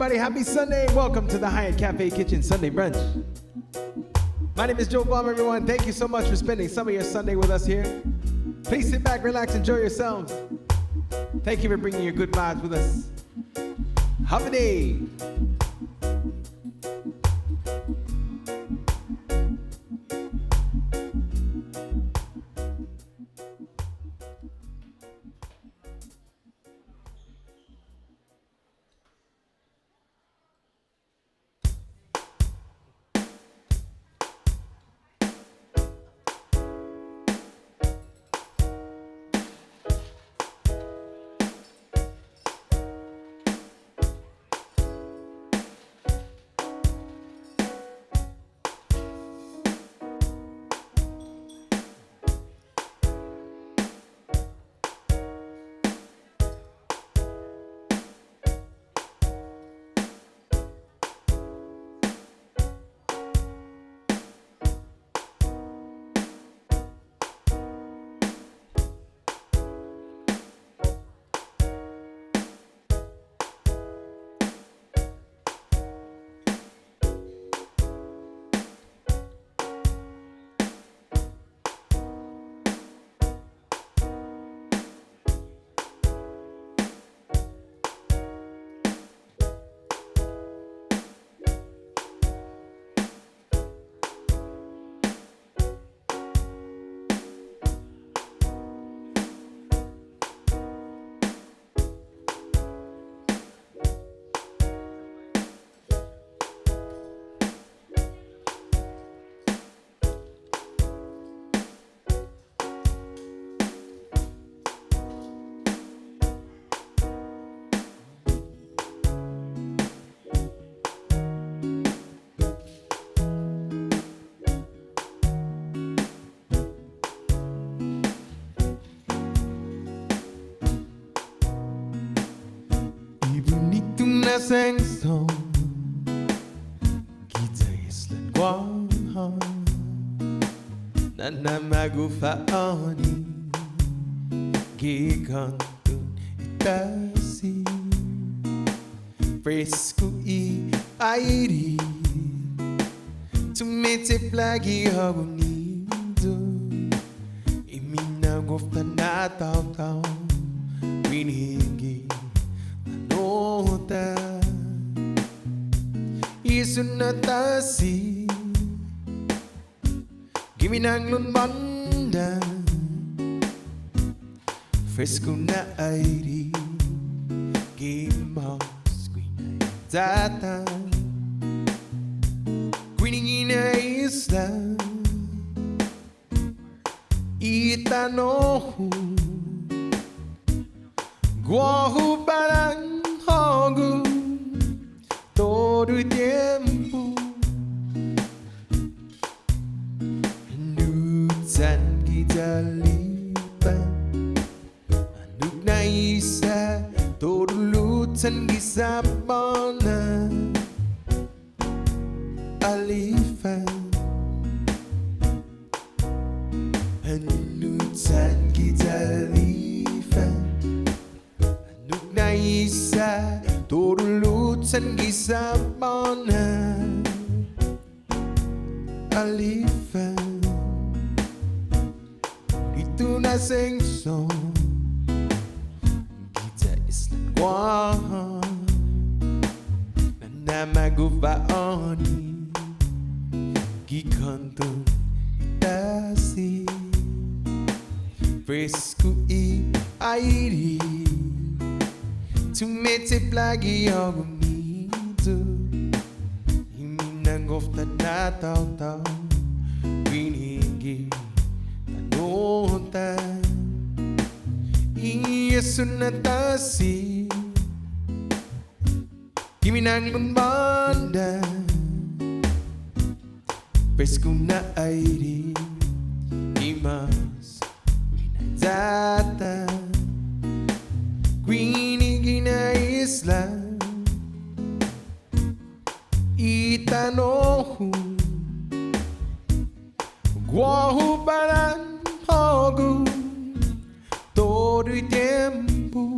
everybody. Happy Sunday. Welcome to the Hyatt Cafe Kitchen Sunday Brunch. My name is Joe Guam, everyone. Thank you so much for spending some of your Sunday with us here. Please sit back, relax, enjoy yourselves. Thank you for bringing your good vibes with us. Have a day. Song kita islan Guam na magufaoni gigantun itasi fresco I airi tumetip lagi ako nito iminagofta na taw-taw winigi nota isunatasi giminanglon banda fresco na airi gimaus queen data queening ina isla itanohu guahu barang hogu todo el tiempo nutan kita lipat anuk na isa todo lutan gisapana alifan nutan kita lipat anuk na isa todo lutan gisapana alifan itu na sing-song kita islan Guam na magufaoni gigantun itasi fresco I airi tumetip lagi ako nito iminagofta na taw-taw winigi tanota iyasunatasi giminanglon banda fresco na airi imas winadata Queenie na isla itanohu guahu barang hogu todo el tiempo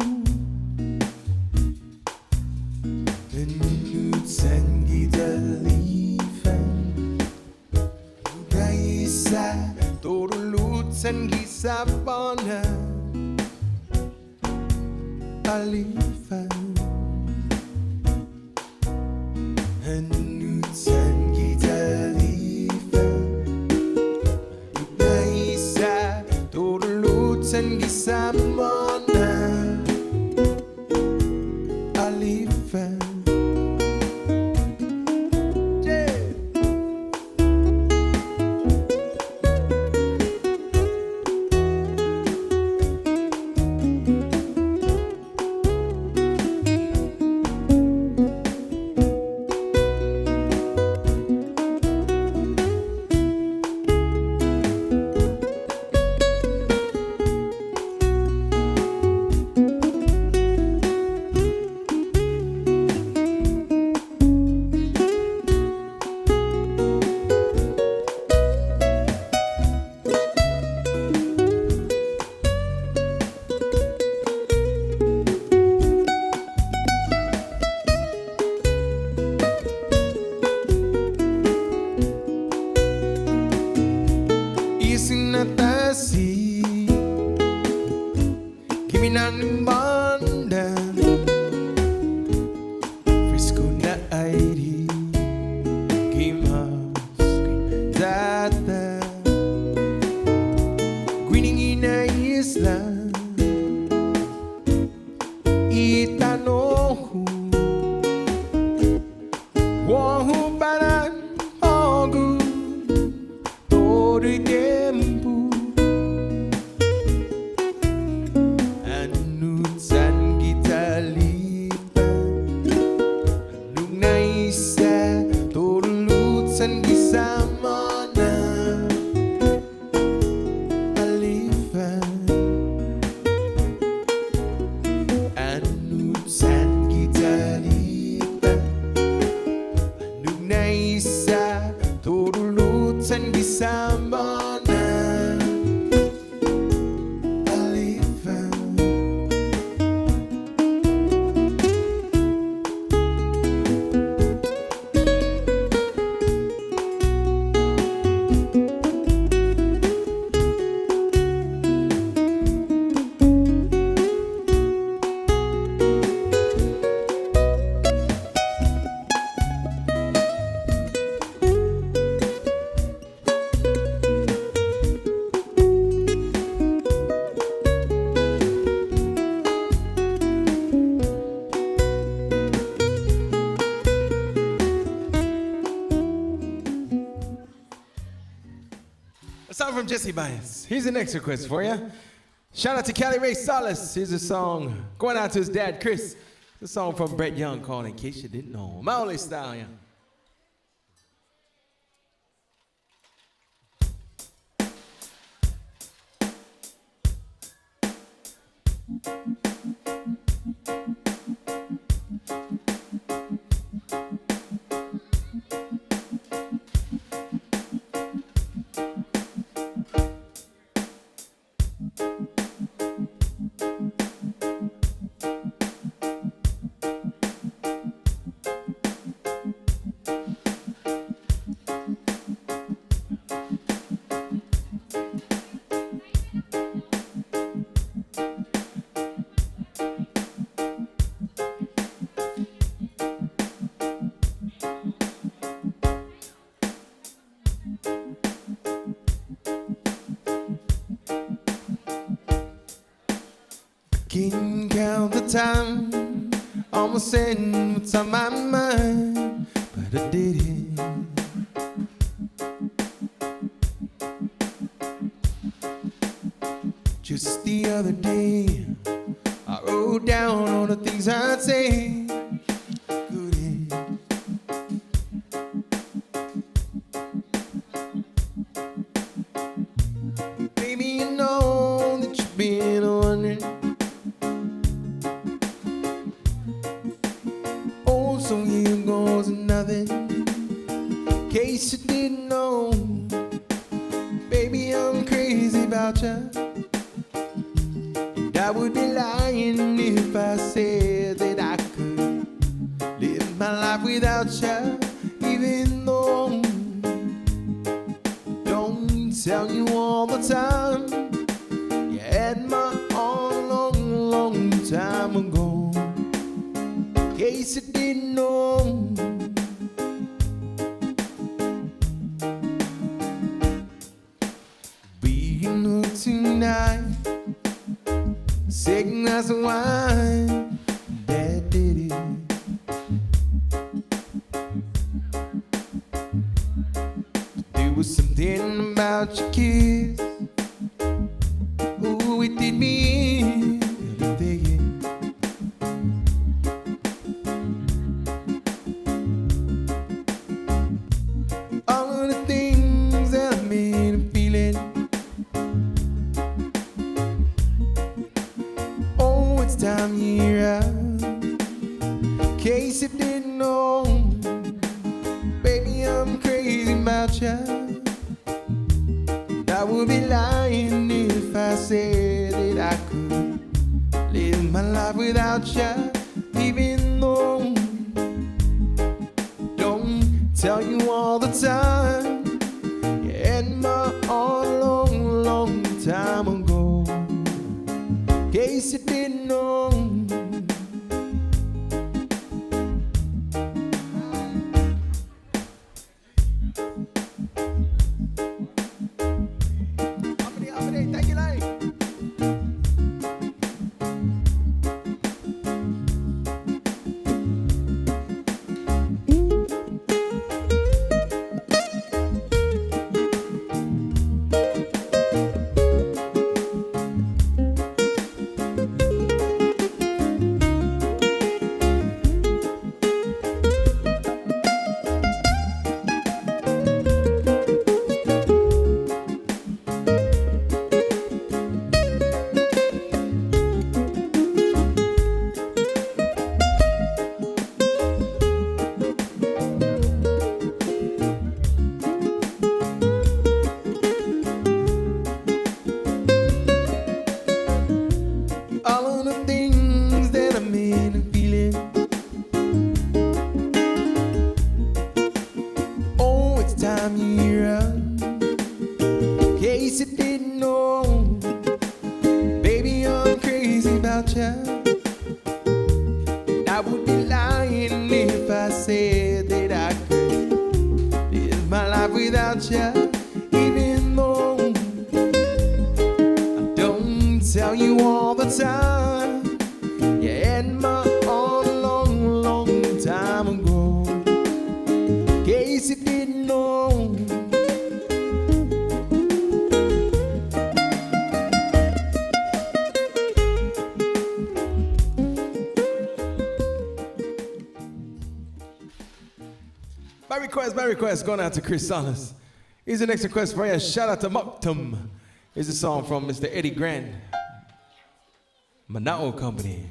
San Gisabona Alifa Hanutan Gitalifa Naisa Turulutan Gisamona Alifa. Isinatasi Kimi nang banda Frisco na ID Game House Data Greening ina isla Itanohu Wahu banan Ogu Tori tempo Anutan gitalipa Anung naisa Turulutan gisamana Alifa Anutan gitalipa Anung naisa Turulutan gisamana Alifa. A song from Jesse Bias. Here's the next request for you. Shout out to Cali Ray Salas. Here's a song going out to his dad, Chris. It's a song from Brett Young called In Case You Didn't Know. My only style, yeah. Can't count the time, almost saying what's on my mind, but I did it. Just the other day, I wrote down all the things I'd say. Couldn't. Baby, you know that you've been wondering. So here goes another. In case you didn't know, baby, I'm crazy about you. And I would be lying if I said that I could live my life without you. Even though I don't tell you all the time. tonight. Second glass of wine, that did it. There was something about your kiss. Ooh, it did me in. Thinking. All of the things that I made him feeling. Oh, it's time you're out. In case you didn't know, baby, I'm crazy about you. I would be lying if I said that I could live my life without you. Even though don't tell you all the time, you had my all a long, long time ago. In case you didn't know. I would be lying if I said that I could live my life without you. Even though I don't tell you all the time, you had my all a long, long time ago. In case you didn't know. My request going out to Chris Salas. Here's the next request for you. Shout out to Moktum. Here's a song from Mr. Eddie Grant, Manao Company.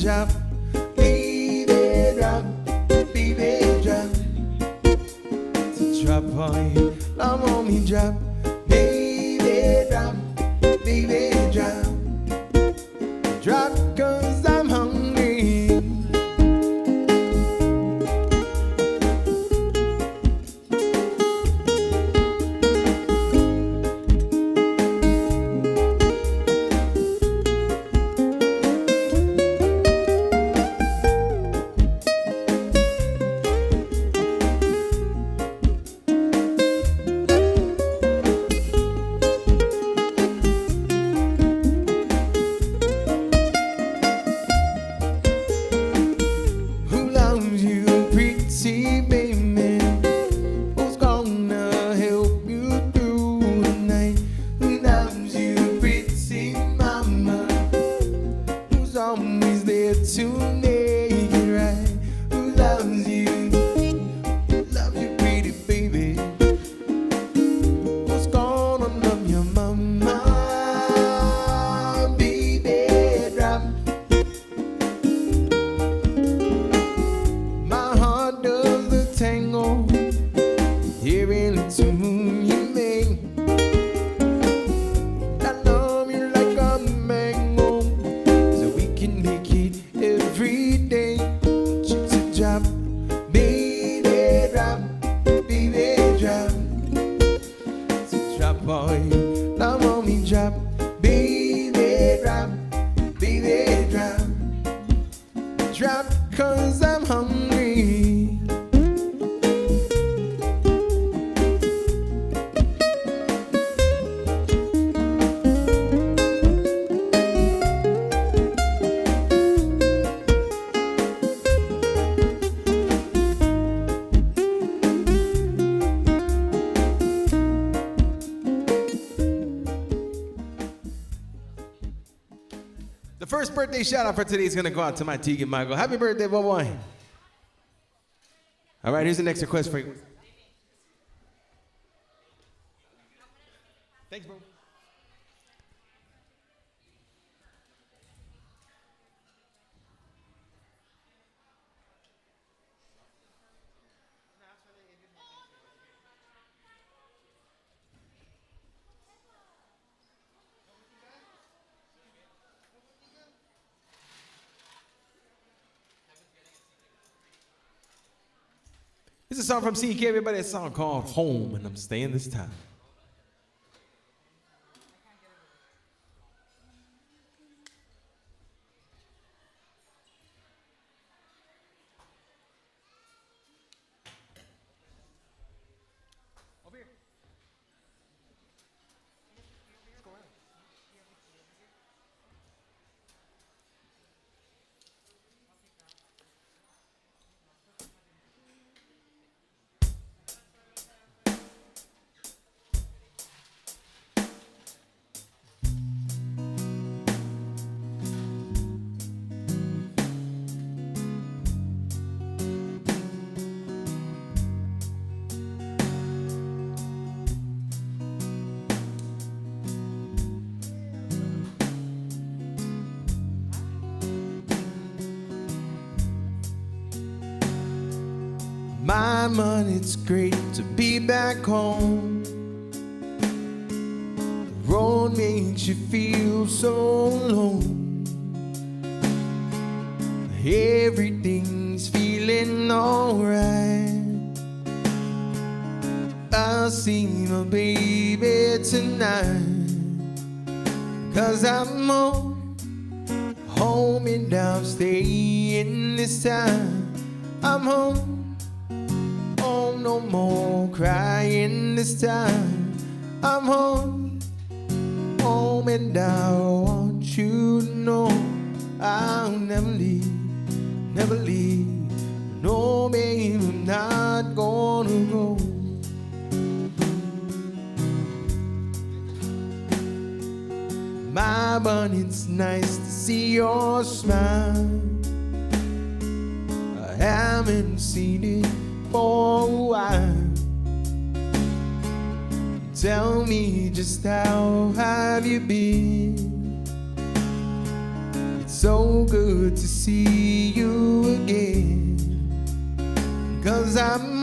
drop, baby drop, baby drop. To drop on you, love on me drop, baby drop, baby drop. Drop 'cause I'm hungry. First birthday shout out for today is gonna go out to my Tegan Michael. Happy birthday, boy. All right, here's the next request for you. Thanks, bro. This is a song from CK, everybody. A song called Home, and I'm staying this time. Over here. Let's go around. Mama, it's great to be back home. The road makes you feel so alone. Everything's feeling alright. I'll see my baby tonight. 'Cause I'm home and I'm staying this time. I'm home. No more crying this time. I'm home, and I want you to know I'll never leave, never leave. No, babe, I'm not gonna go. My bunny, it's nice to see your smile. I haven't seen it for a while. Tell me, just how have you been? It's so good to see you again. 'Cause I'm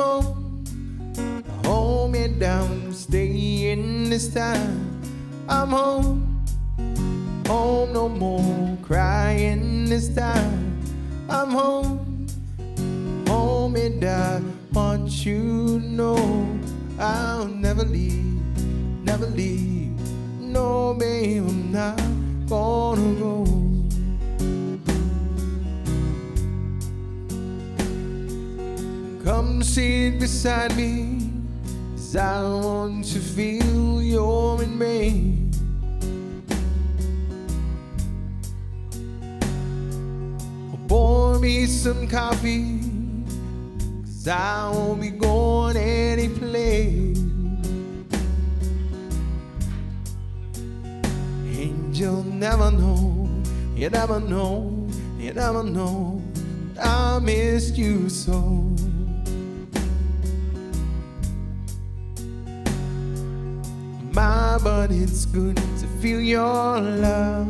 home and I'm staying this time. I'm home no more crying this time. I'm home and I want you to know I'll never leave, never leave. No, babe, I'm not gonna go. Come sit beside me, 'cause I want to feel your embrace. Pour me some coffee, 'cause I won't be going any place. And you'll never know, you never know, you never know, I missed you so. But it's good to feel your love,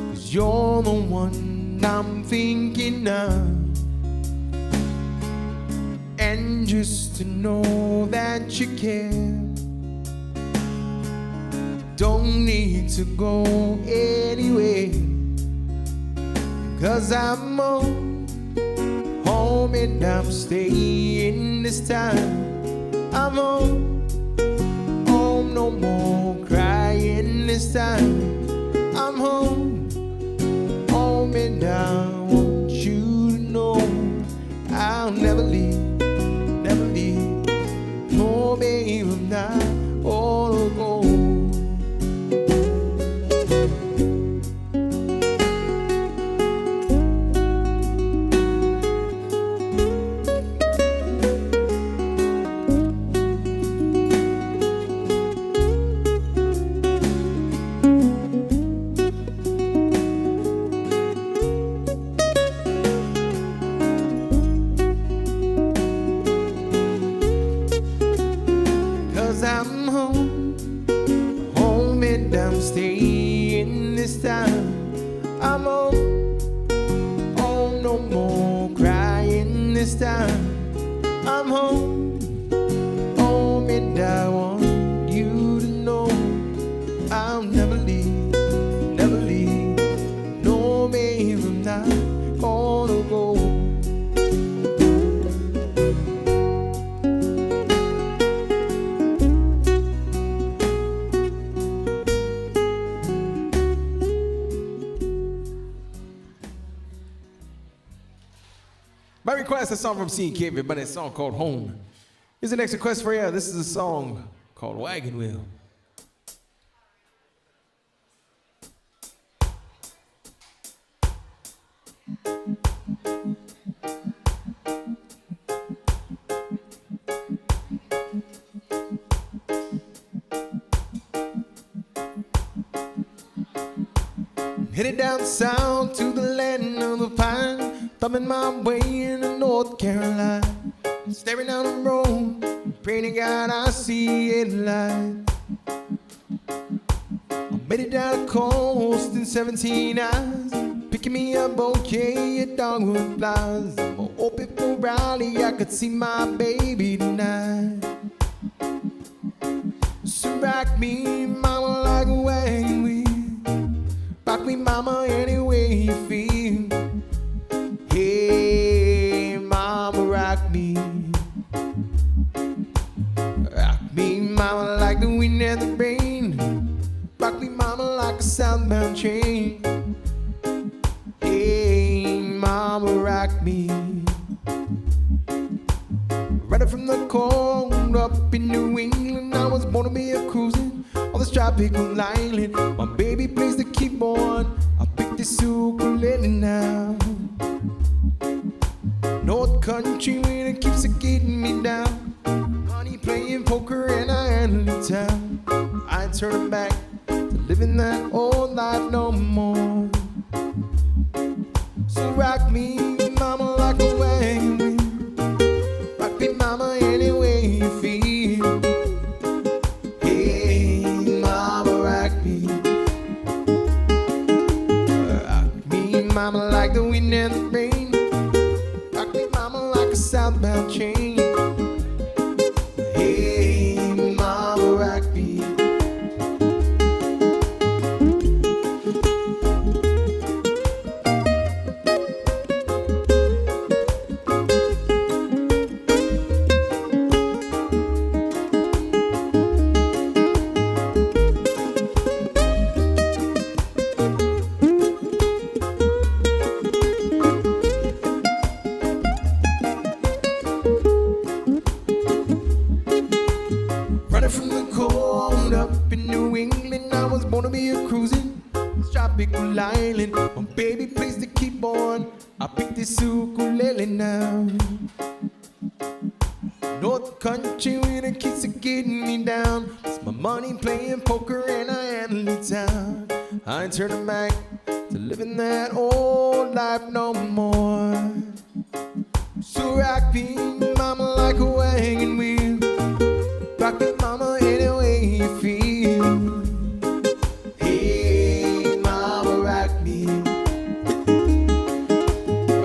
'cause you're the one I'm thinking of. And just to know that you care, don't need to go anywhere. 'Cause I'm home and I'm staying this time. I'm home no more crying this time. I'm home and I want you to know I'll never leave, never leave. No, babe, I'm not gonna go. 'Cause I'm home and I'm staying this time. I'm home no more crying this time. I'm home and I want you to know I'll never leave, never leave. No, babe, I'm not gonna go. My request, a song from CK, but it's a song called Home. Here's the next request for you. This is a song called Wagon Wheel. Headed down south to the land of the pine, thumbing my way into North Carolina, staring down the road, praying to God I see a light. I made it down the coast in 17 hours, picking me a bouquet of dogwood flowers. I'm hoping for Raleigh I could see my baby tonight. So rock me, mama, like a wagon wheel. Rock me, mama, any way you feel. Hey, mama, rock me. Rock me, mama, like the wind and the rain. Rock me, mama, like a southbound train. Hey, mama, rock me. Right up from the cold up in New England, I was born to be a cruising on this tropical island. My baby plays the keyboard, I pick this ukulele now. North Country when it keeps getting me down. Honey playing poker and I handle the town. I ain't turning back to living that old life no more. So rock me, mama, like a wagon wheel. Rock me, mama, any way you feel. Hey, mama, rock me. mama, like the wind and the rain. Rock me, mama, like a southbound chain. Hey, mama, rock me. From the cold up in New England, I was born to be a cruising tropical island. Oh baby, please to keep on. I picked this ukulele now. North country with a kiss of getting me down. It's my money playing poker and I handle it down. I ain't turning back to living that old life no more. So rock me, mama, like a wagon wheel. Rock me, mama, any way you feel. Hey, mama, rock me.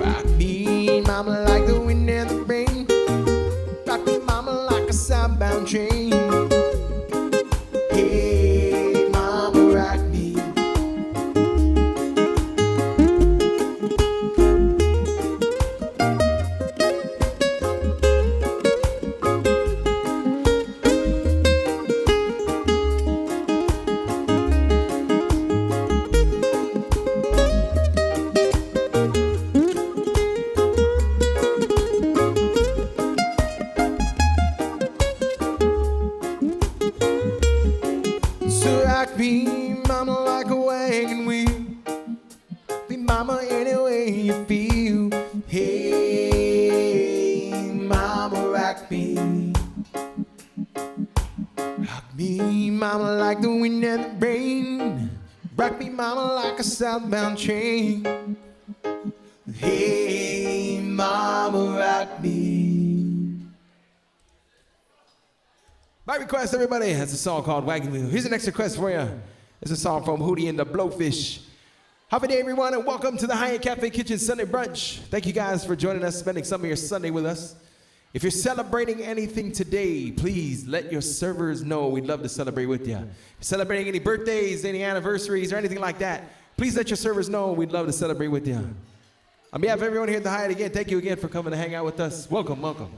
Rock me, mama, like the wind and the rain. Rock me, mama, like a southbound train. Hey, mama, rock me. So rock me, mama, like a wagon wheel. Be mama, any way you feel. Hey, mama, rock me. Rock me, mama, like the wind and the rain. Rock me, mama, like a southbound train. Hey, mama, rock me. My request, everybody, has a song called Wagon Wheel. Here's the next request for you. It's a song from Hootie and the Blowfish. Have a day, everyone, and welcome to the Hyatt Cafe Kitchen Sunday Brunch. Thank you guys for joining us, spending some of your Sunday with us. If you're celebrating anything today, please let your servers know. We'd love to celebrate with you. If you're celebrating any birthdays, any anniversaries, or anything like that, please let your servers know. We'd love to celebrate with you. On behalf of everyone here at the Hyatt, again, thank you again for coming to hang out with us. Welcome, welcome.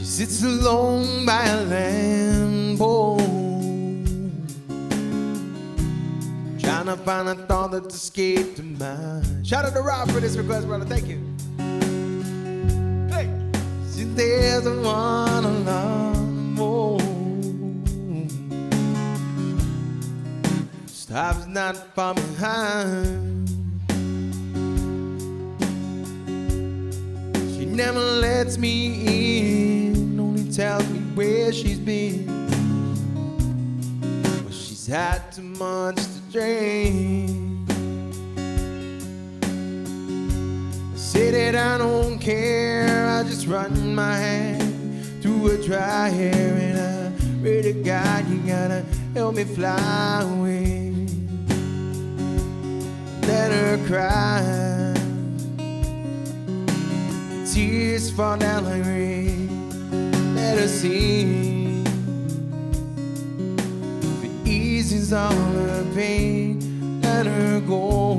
Sits alone by a lamp pole, trying to find a thought that's escaped her mind. Shout out to Rob for this request, brother. Thank you. Hey, see, there's a one alone more. Stops not far behind. She never lets me in. Tells me where she's been. Well, she's had too much to drink. I say that I don't care, I just run my hand through her dry hair. And I pray to God you gotta help me fly away. Let her cry, tears fall down like rain. Let her sing. eases all her pain. Let her go.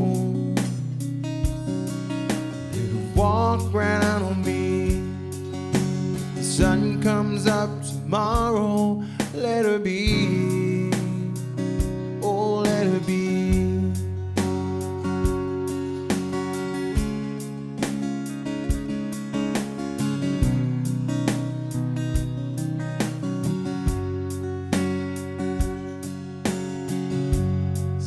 Let her walk right out on me. The sun comes up tomorrow. Let her be. Oh, let her be.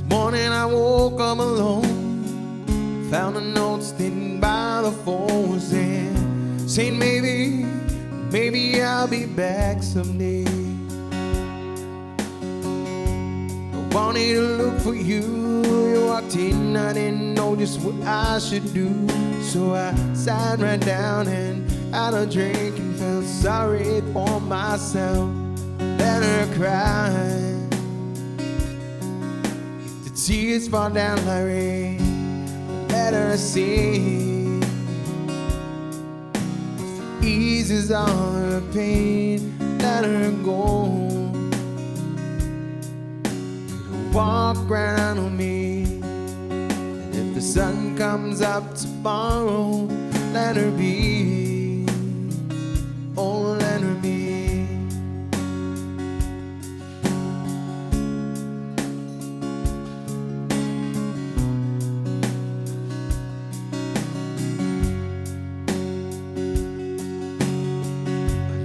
Morning I woke up alone, found a note sitting by the phone saying maybe I'll be back someday. I wanted to look for you, you walked in, I didn't know just what I should do. So I sat right down and had a drink and felt sorry for myself. Let her cry. Tears fall down like rain. Let her sing. If it eases all her pain, let her go. Let her walk right out on me. And if the sun comes up tomorrow, let her be. Oh, let her be.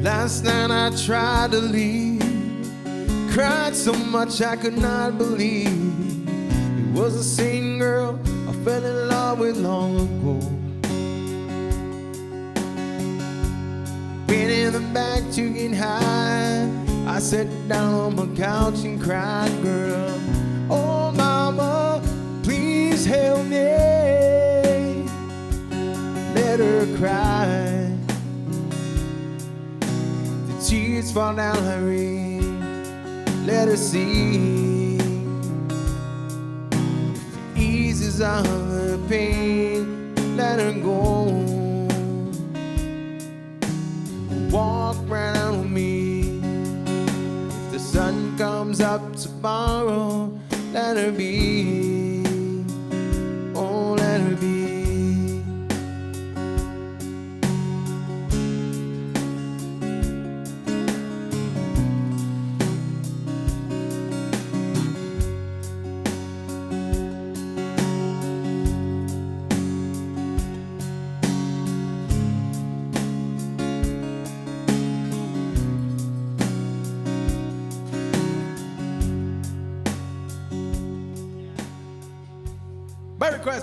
Last night I tried to leave, cried so much I could not believe it was the same girl I fell in love with long ago. Went in the back to get high, I sat down on my couch and cried, girl, oh mama, please help me. Let her cry. Tears fall down her rain. Let her see. If it eases all her pain, let her go. Walk right out on me. If the sun comes up tomorrow, let her be. Oh, let her be.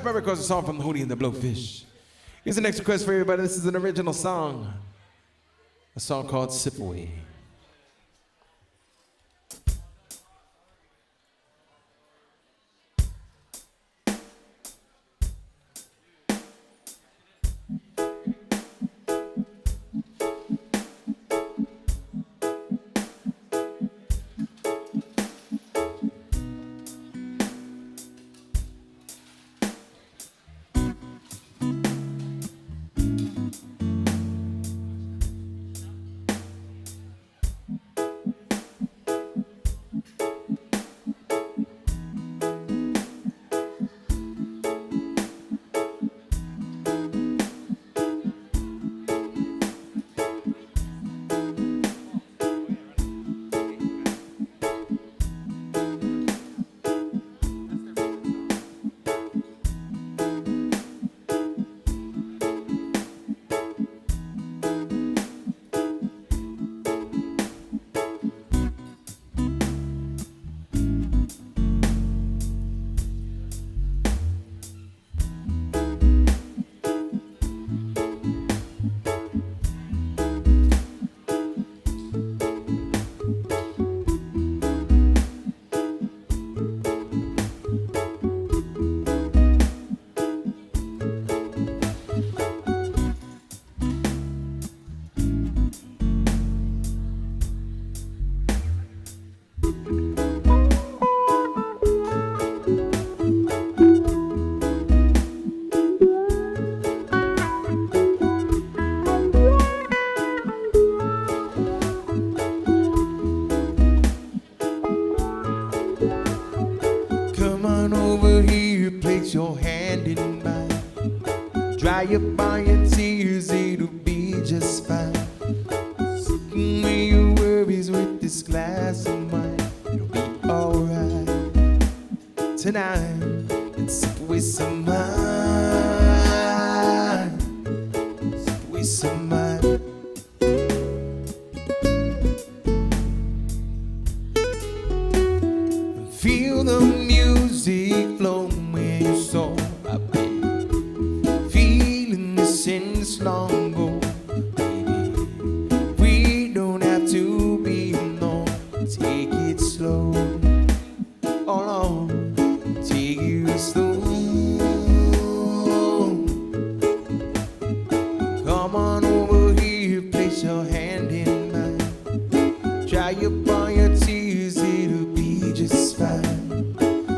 My request, a song from Hootie and the Blowfish. Here's the next request for everybody. This is an original song. A song called Sip Away. on over here, place your hand in mine. Dry up all your tears, it'll be just fine. Sipping away your worries with this glass of wine. It'll be alright. Tonight, let's sip away some wine. Sip away some wine. Feel the music flowing with your soul. I've been feeling this since long ago. Baby, we don't have to be alone. Take it slow. Oh no, take it slow. Come on over here, place your hand in mine. Dry up all your tears, it'll be just fine.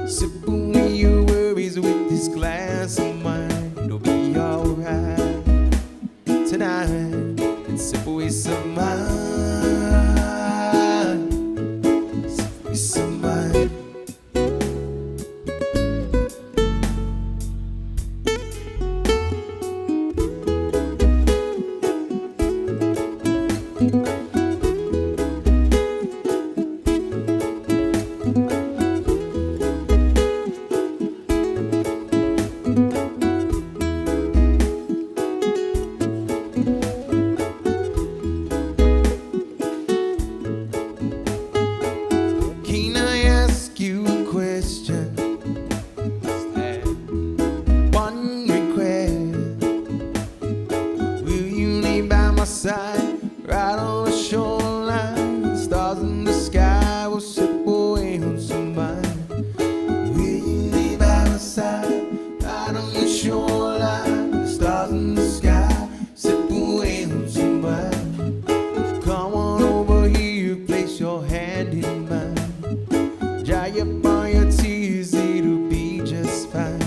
Sip away your worries with this glass of wine. It'll be alright. Tonight, let's sip away some wine. Sip away some wine. Can I ask you a question? One request. Will you lay by my side, right on the shoreline? Stars in the sky will sip away on some wine. Will you lay by my side, right on the shoreline? Stars in the sky, sip away on some wine. Come on over here, place your hand in mine. Dry up all your tears, it'll be just fine.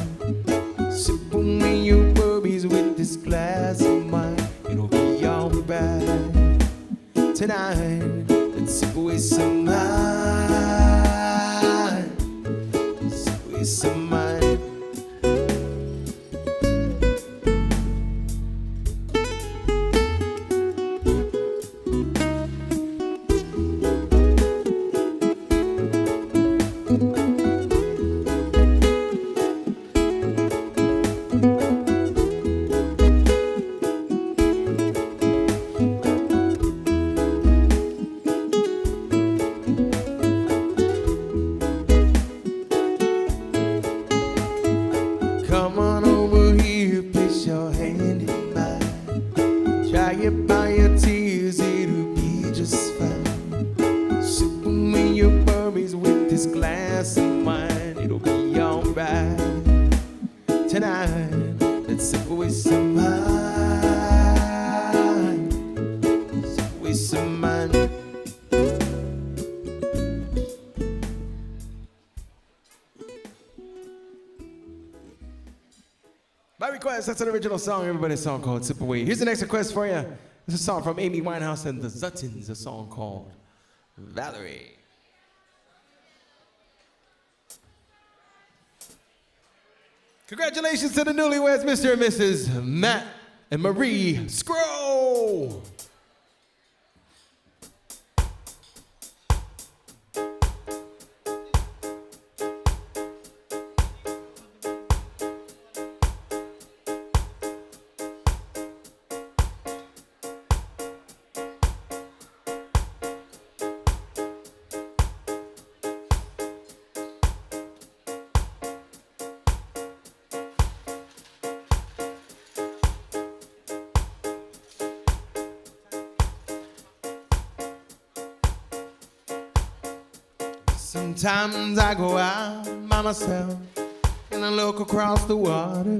Sip away your worries with this glass of wine. It'll be alright. Tonight, let's sip away some wine. Sip away some wine. Come on over here, place your hand in mine. Dry up all your tears, it'll be just fine. Sip away your worries with this glass of wine. It'll be alright. Tonight, let's sip away some wine. Sip away some wine. By request, that's an original song, everybody's song called Sip Away. Here's the next request for you. This is a song from Amy Winehouse and the Zuttons, a song called Valerie. Congratulations to the newlyweds, Mr. and Mrs. Matt and Marie Scroll. Sometimes I go out by myself and I look across the water,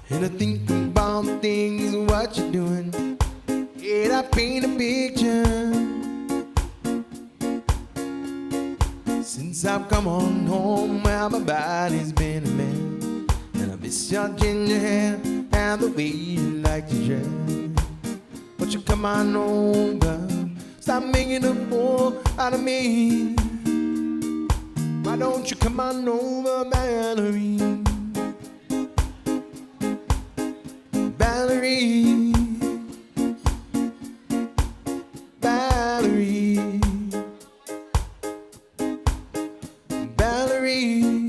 and I think about things, what you're doing, and I paint a picture. Since I've come on home, well, my body's been a mess, and I miss your ginger hair and the way you like to dress. Won't you come on over? Stop making a fool out of me. Why don't you come on over, Valerie? Valerie, Valerie, Valerie.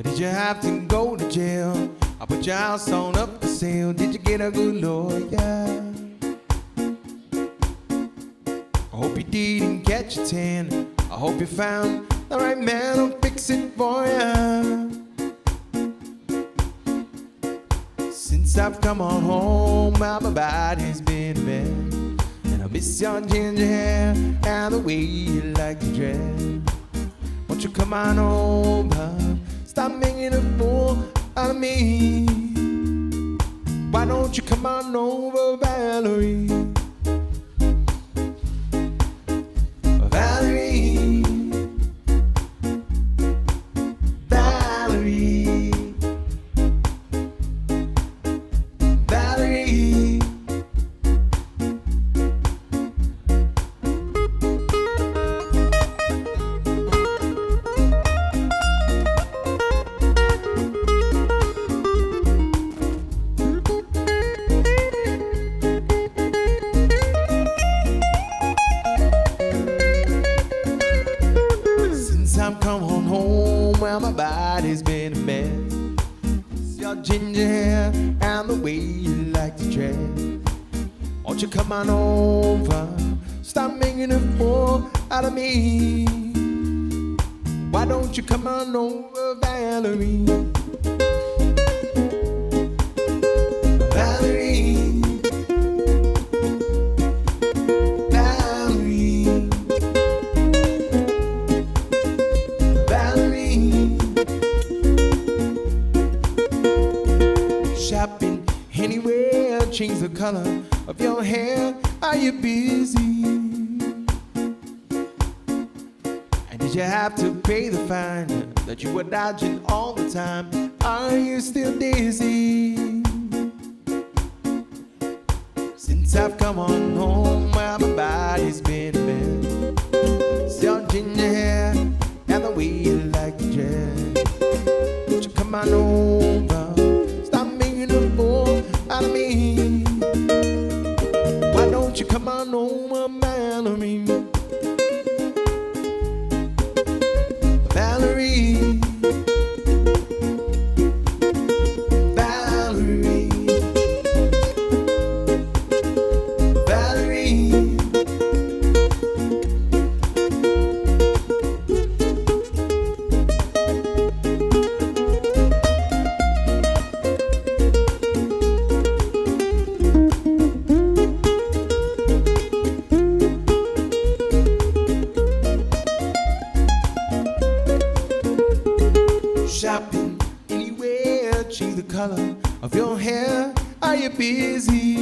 Did you have to go to jail? I put your house on up for sale. Did you get a good lawyer? I hope you didn't catch a tan. I hope you found the right man who'll fix it for you. Since I've come on home, my body's been a mess, and I miss your ginger hair and the way you like to dress. Won't you come on over? Stop making a fool out of me. Why don't you come on over, Valerie? Valerie, Valerie, Valerie. I've come on home, well my body's been a mess. It's your ginger hair and the way you like to dress. Won't you come on over? Stop making a fool out of me. Why don't you come on over, Valerie? Valerie, shopping anywhere, change the color of your hair. Are you busy? And did you have to pay the fine that you were dodging all the time? Are you still dizzy? Since I've come on home, well, my body's been a mess. It's your ginger hair and the way you like to dress. Won't you come on over? Out of me. Why don't you come on over, Valerie? Valerie, Valerie, Valerie. Shopping anywhere, change the color of your hair. Are you busy?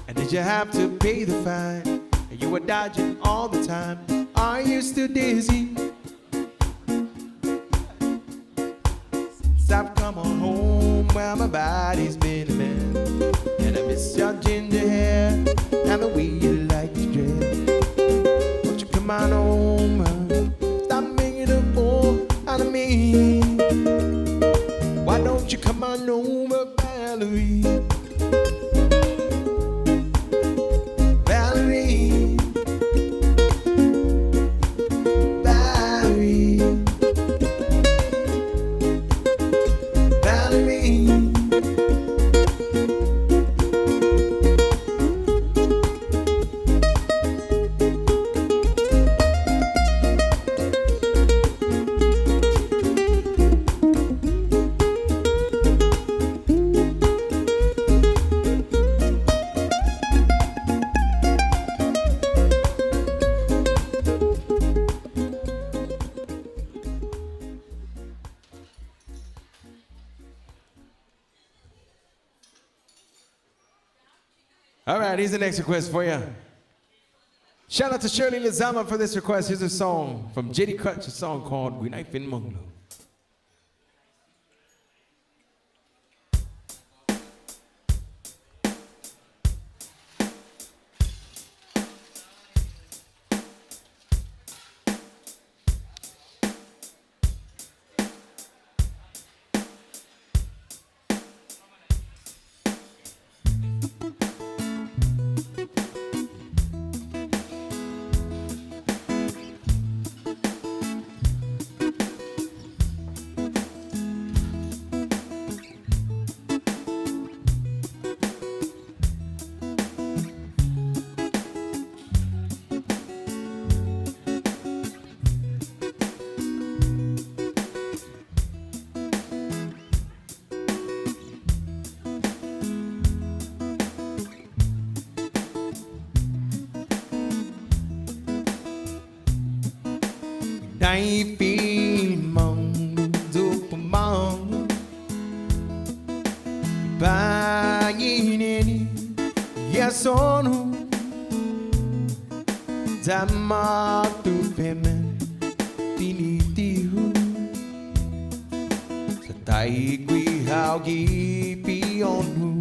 And did you have to pay the fine? And you were dodging all the time. Are you still dizzy? Since I've come on home, well my body's been a mess, and I miss your ginger hair and the way you like to dress. Won't you come on over? Out of me. Why don't you come on over, Valerie? Valerie, Valerie, Valerie. All right, here's the next request for you. Shout out to Shirley Lizama for this request. Here's a song from JD Crutch, a song called We Knife in Munglo. nay pin mong du pumang Panginin yasono Damak tu pemen tinitihu Sa tay gwihaw gipionhu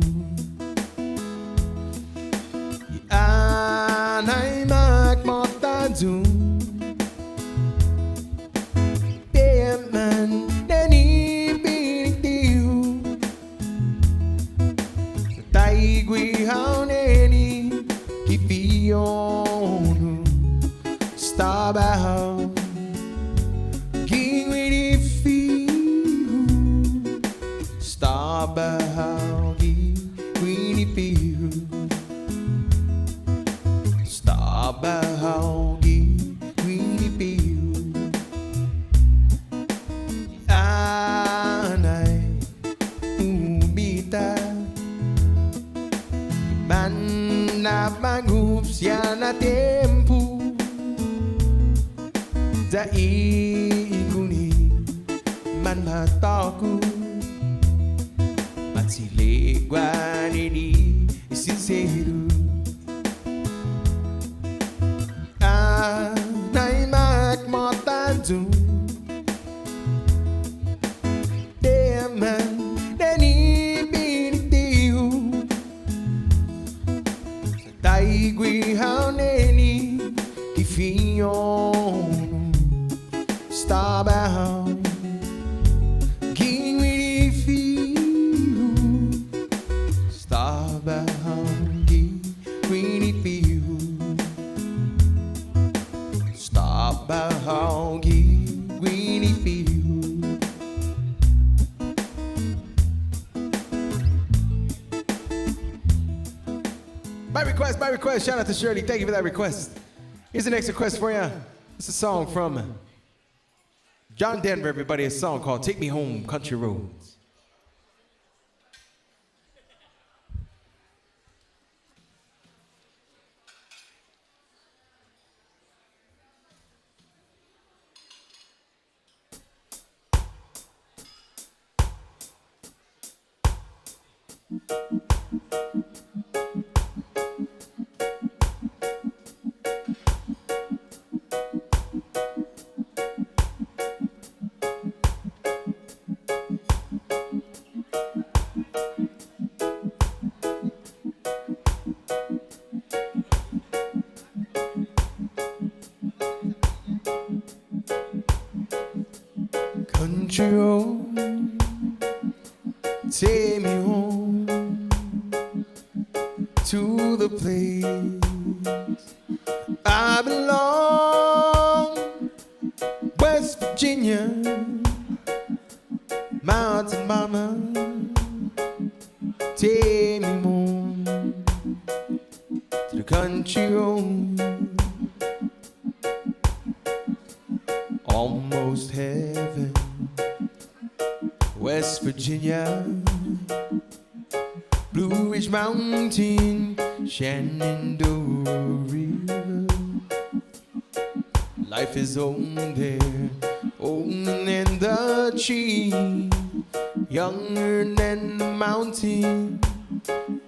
Anay magmotadun Pemen neni pinitihu Sa tay gwihaw neni gipionhu Stabaw Gingwini fihu Stabaw Gingwini fihu Stabaw Gingwini fihu Anay umita Man na mangups yan na tempo Daiguni man mataku Matsiligwan ini sincero Anay magmotadun Deman deni pinitihu Sa taigwihaw neni kifiyon Stabaw Gingwini fihu Stabaw Gingwini fihu Stabaw Gingwini fihu By request, shout out to Shirley. Thank you for that request. Here's the next request for you. It's a song from John Denver, everybody, a song called Take Me Home, Country Roads. Country road, take me home to the place I belong. West Virginia, mountain mama, take me home to the country road. Almost heaven, West Virginia, Blue Ridge Mountain, Shenandoah River. Life is old there, older than the tree, younger than the mountain,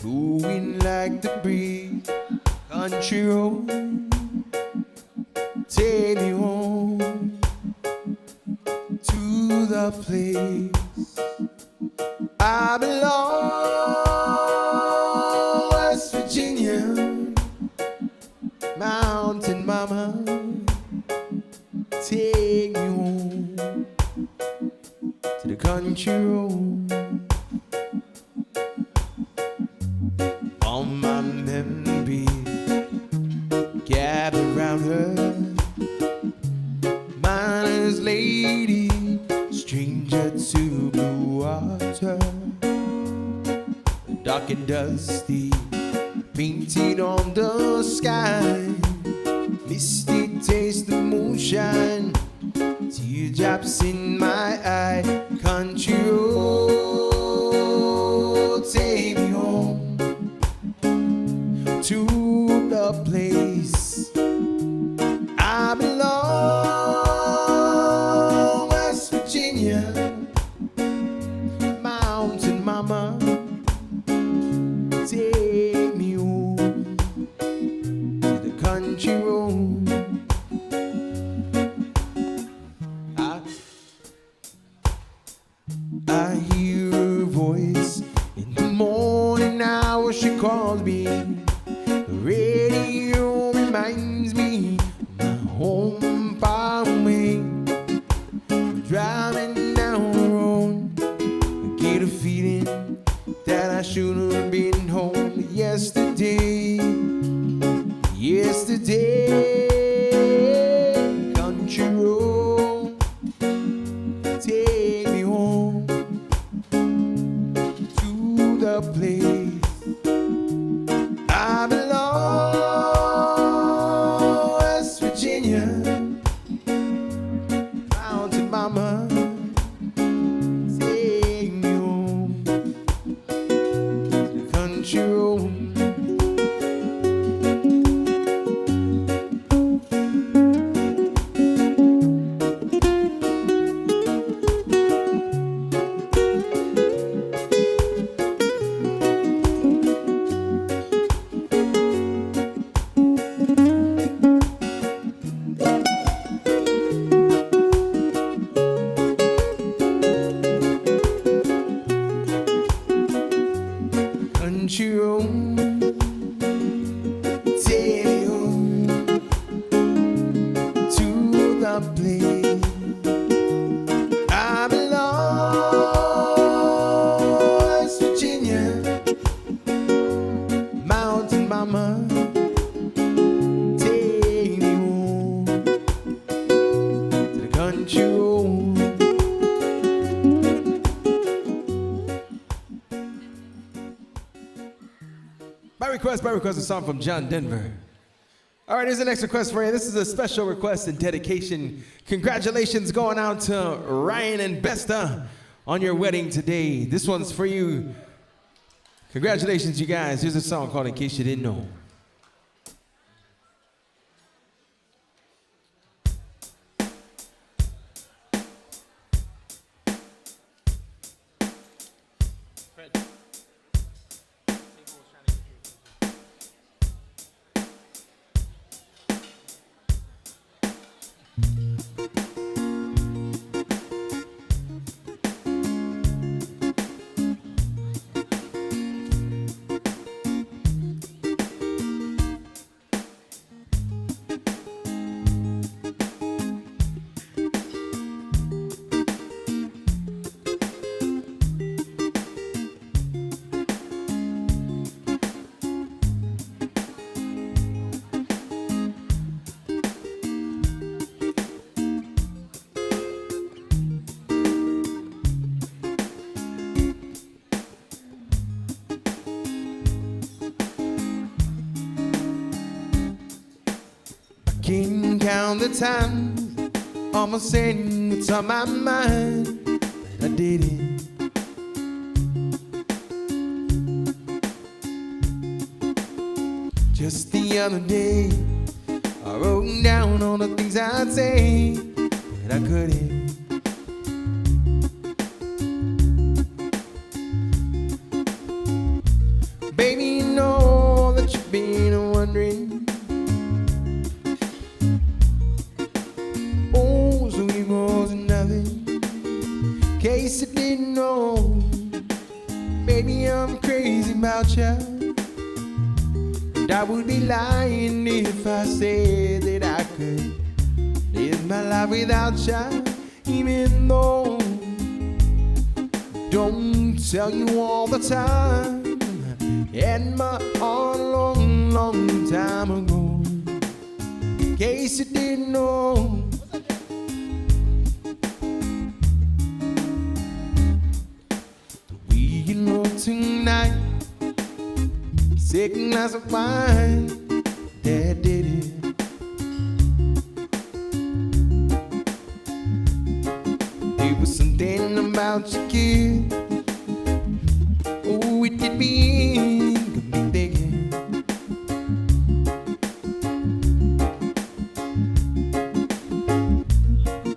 blowing like the breeze. Country road, take me home to the place I belong. West Virginia, mountain mama, take me home to the country road. All my memories gather round her, miner's lady, stranger to blue water, dark and dusty, painted on the sky, misty taste of moonshine, teardrops in my eye. Country road, take me home to the place I belong. morning hour she calls me. The radio reminds me of my home far away. Driving down the road, I get a feeling that I should have been home yesterday. Yesterday, country road, take me home to the place I belong, West Virginia, mountain mama, take me home to the country road. Country road, take me home to the place I belong, West Virginia, mountain mama, take me home to the country road. By request, a song from John Denver. All right, here's the next request for you. This is a special request and dedication. Congratulations going out to Ryan and Besta on your wedding today. This one's for you. Congratulations, you guys. Here's a song called In Case You Didn't Know. Can't count the times almost saying what's on my mind, but I did it. Just the other day, I wrote down all the things I'd say, but I couldn't. Baby, you know that you've been wondering. Case you didn't know, baby, I'm crazy about you. And I would be lying if I said that I could live my life without you. Even though I don't tell you all the time, had my heart a long, long time ago. Case you didn't know. Tonight, second glass of wine, that did it. There was something about your kid, oh, it did me, got me thinking.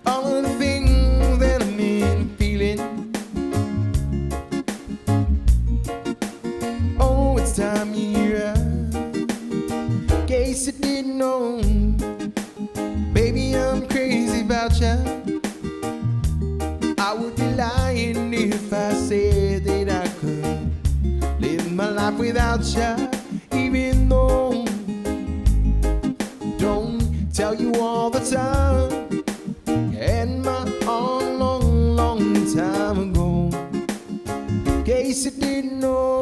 All of the things that I'm in feeling. Time you're in case you didn't know, baby, I'm crazy about you. I would be lying if I said that I could live my life life without you, even though don't tell you all the time. And my own long, long time ago, in case you didn't know.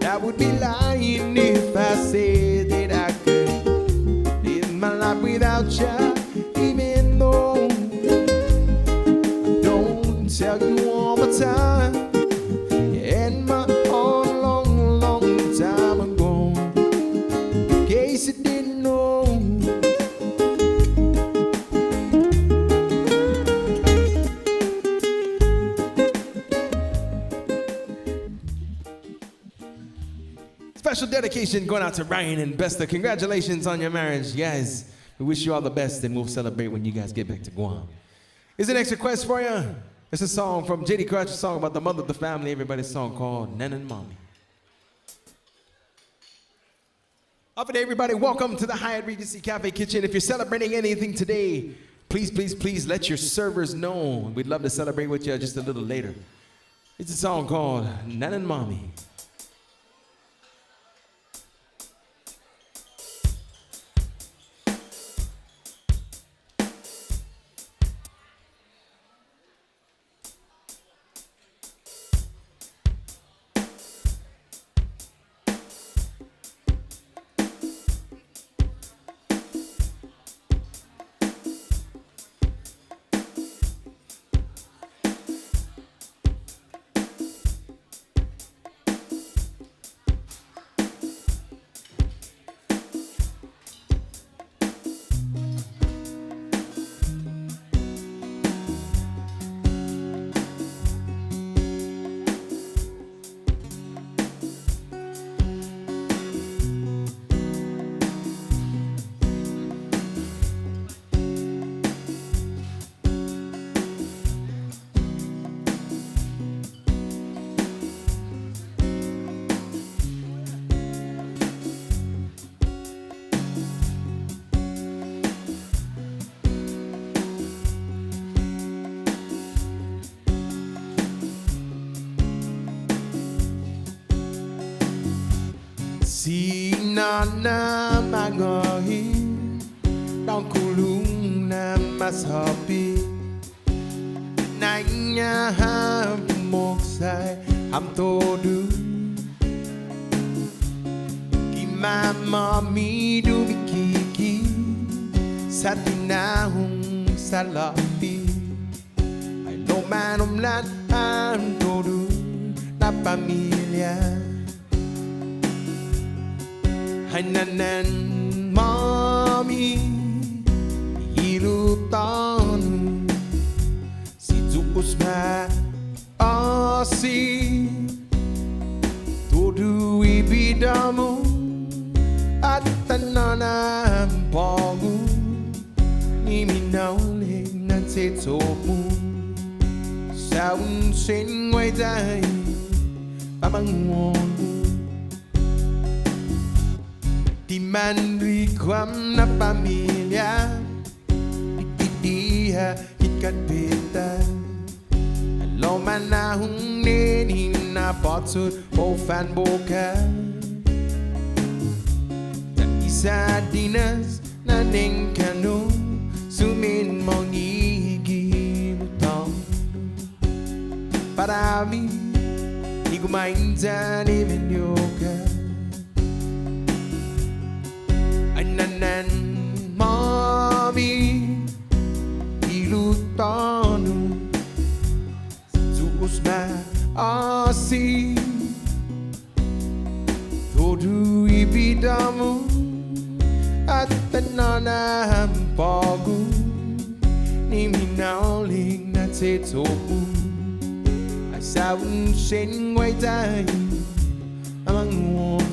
I would be lying if I said that I could live my life without you, even though I don't tell you all the time. And my own long, long time ago, in case you didn't know. Special dedication going out to Ryan and Besta. Congratulations on your marriage, guys. We wish you all the best, and we'll celebrate when you guys get back to Guam. Here's the next request for you. It's a song from JD Crutch, a song about the mother of the family, everybody's song called Nan and Mommy. Up and everybody, welcome to the Hyatt Regency Cafe Kitchen. If you're celebrating anything today, please, please, please let your servers know. We'd love to celebrate with you just a little later. It's a song called Nan and Mommy. Si na na mangohi Dong kulung na masapi Nanya ham moksai ham todu Kima mami du mikiki Satina hung salapi Ay no manom lan ham todu Na pamilya Hananan Mommy Ilutan Si Zukus ma Asi Todo ibidamu At tananam Pogu Niminaw lig nan setomu Saun sen ngoài dai Pamangwon Di man ri kwam na pamilya Itidiha ikat beta Alo man na hung nenin na potsut o fan boka Ta isa dinas na neng kano Sumin mong igilutong Parami Di kumain sa ni Menyoka Nanan Mommy Ilutonu Sus ma asi Todo ibidamu At tanana pagu Nimi nauling na te topu Ai sao sen quay tay Amang nguồn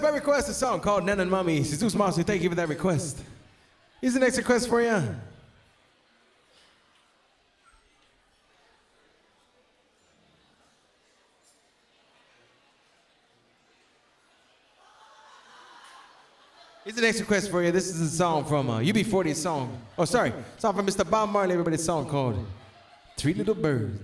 My request, a song called Nan and Mommy. Jesus Marcy, thank you for that request. Here's the next request for you. Here's the next request for you. This is a song from UB40's song. Oh, sorry. Song from Mr. Bob Marley, everybody's song called Three Little Birds.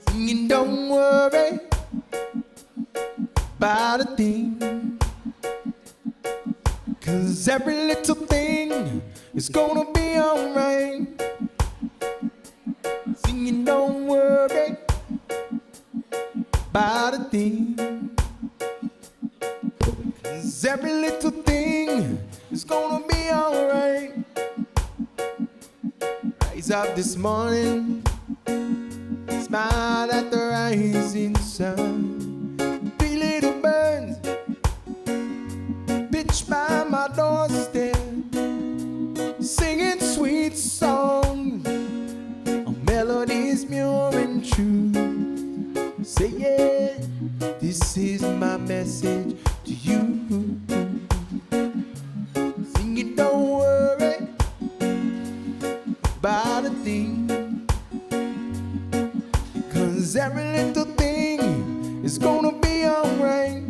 Singing, don't worry about a thing, 'cause every little thing is gonna be alright. Singing, don't worry about a thing, 'cause every little thing is gonna be alright. Rise up this morning, smile at the rising sun. Three little birds pitch by my doorstep, singing sweet songs, a melodies pure and true. Say yeah, this is my message to you. Singing, don't worry about a thing, 'cause every little thing is gonna be alright.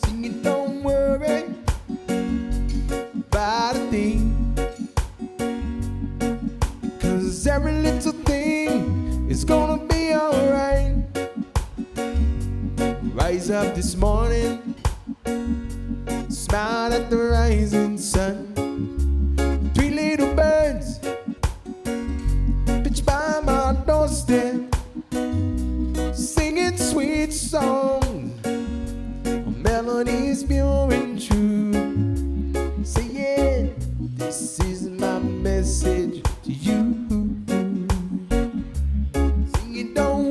Singing, don't worry about a thing, 'cause every little thing is gonna be alright. Rise up this morning, smile at the rising sun. Three little birds pitch by my doorstep, singing sweet songs, melodies pure and true. Say yeah, this is my message to you. Singing, don't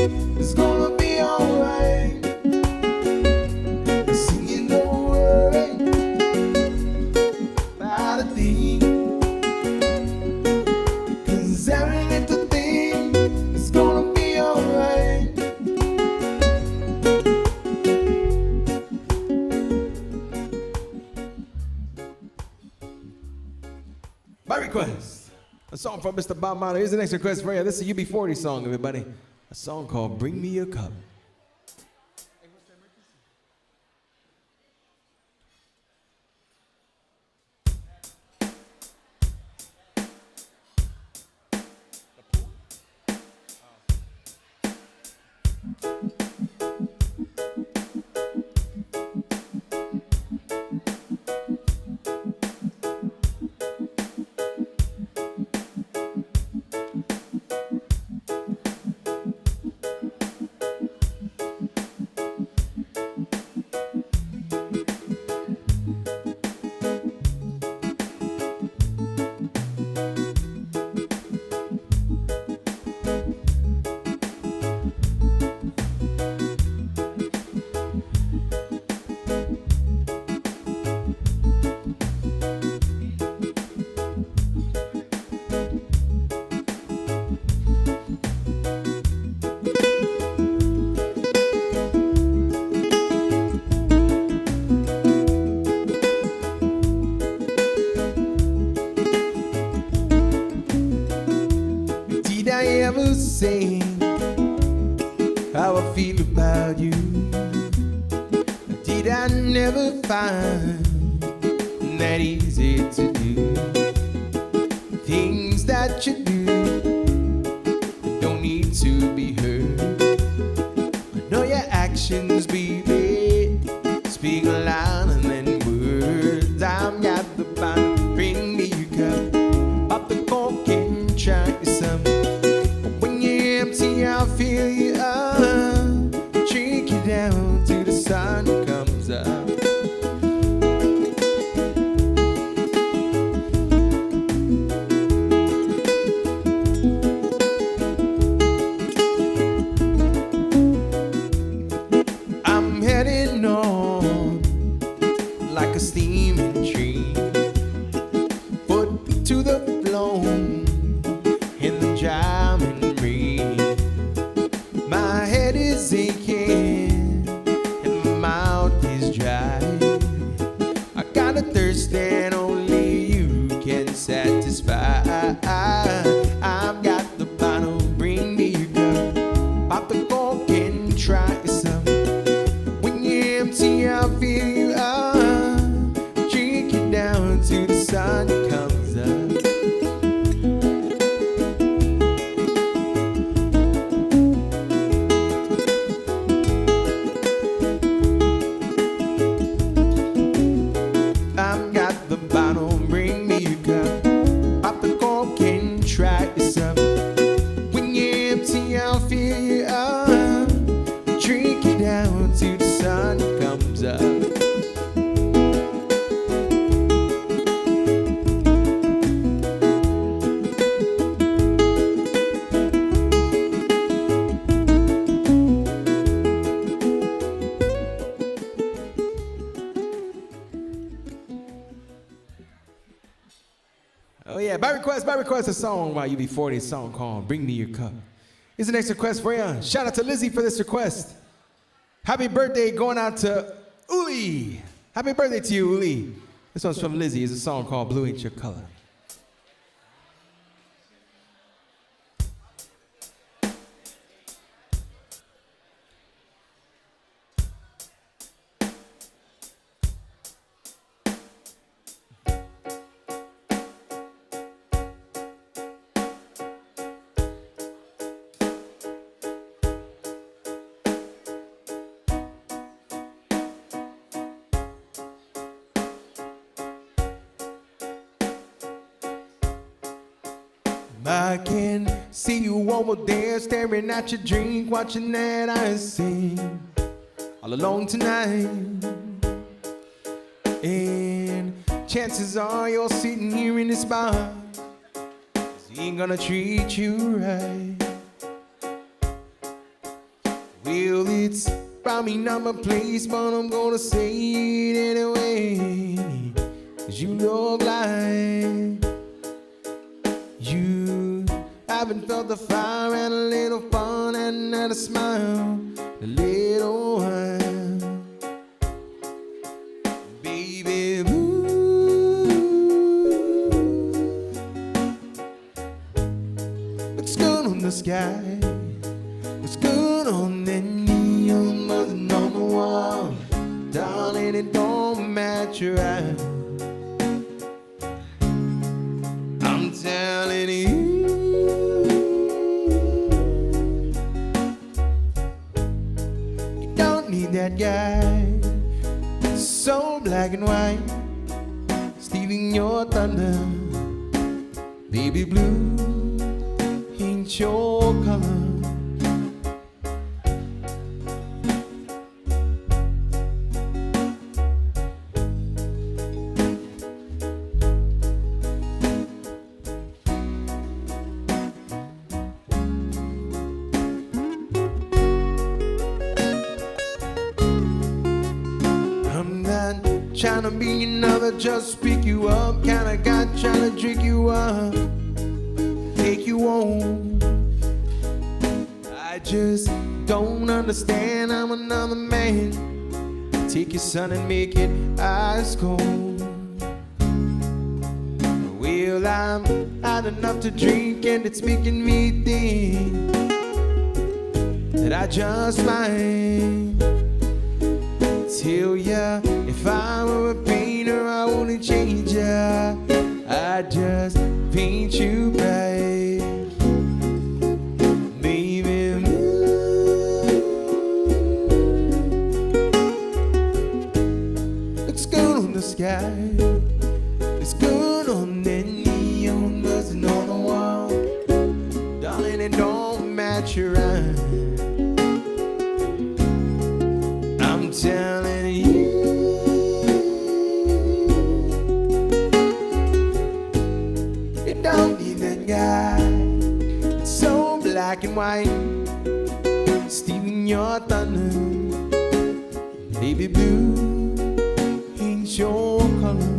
It's gonna be alright. Singing, don't worry about a thing, 'cause every little thing is gonna be alright. By request, a song from Mr. Bob Marley. Here's the next request for you. This is a UB40 song, everybody. A song called Bring Me a Cup. Did I ever say how I feel about you? Did I never find that easy to do? Things that you do don't need to be heard. I know your actions, baby, speak louder than words. I've got the bottle, bring me your cup. Pop the cork and try some. When you're empty, I'll fill you up. Drink you down till the sun comes up. I'm heading on like a steaming train, foot to the floor in the driving rain. My head is aching and my mouth is dry. I got a thirst that only you can satisfy. I've got the bottle, bring me your cup. Pop the cork and try some. When you're empty, I'll fill you up. Drink you down till the sun comes up. I've got the bottle, bring me your cup. Pop the cork and try some. When you're empty, I'll fill you up. Drink you down till the sun comes up. Oh yeah, by request, a song by UB40, a song called Bring Me Your Cup. Here's the next request for you. Shout out to Lizzie for this request. Happy birthday going out to Uli. Happy birthday to you, Uli. This one's from Lizzie. It's a song called Blue Ain't Your Color. I can see you over there staring at your drink, watching that I sing all alone tonight. And chances are you're sitting here in this bar, 'cause he ain't gonna treat you right. Well, it's probably not my place, but I'm gonna say it anyway. 'Cause you look like you haven't felt the fire and a little fun and a smile a little while. Baby blue looks good on the sky, looks good on the neon buzzing on the wall. Darling, it don't match your eyes. I'm telling you, you don't need that guy so black and white, stealing your thunder. Baby blue ain't your color. Trying to be another, just pick you up. Kinda got trying to drink you up, take you home. I just don't understand. I'm another man. Take your son and make it ice cold. Well, I'm had enough to drink and it's making me think that I just might tell ya, if I were a painter, I wouldn't change ya. I'd just paint you bright. Baby, looks good on the sky, looks good on the neon buzzing on the wall. Darling, it don't match your eyes. I'm telling you, you don't need that guy. It's so black and white, stealing your thunder. Baby blue ain't your color.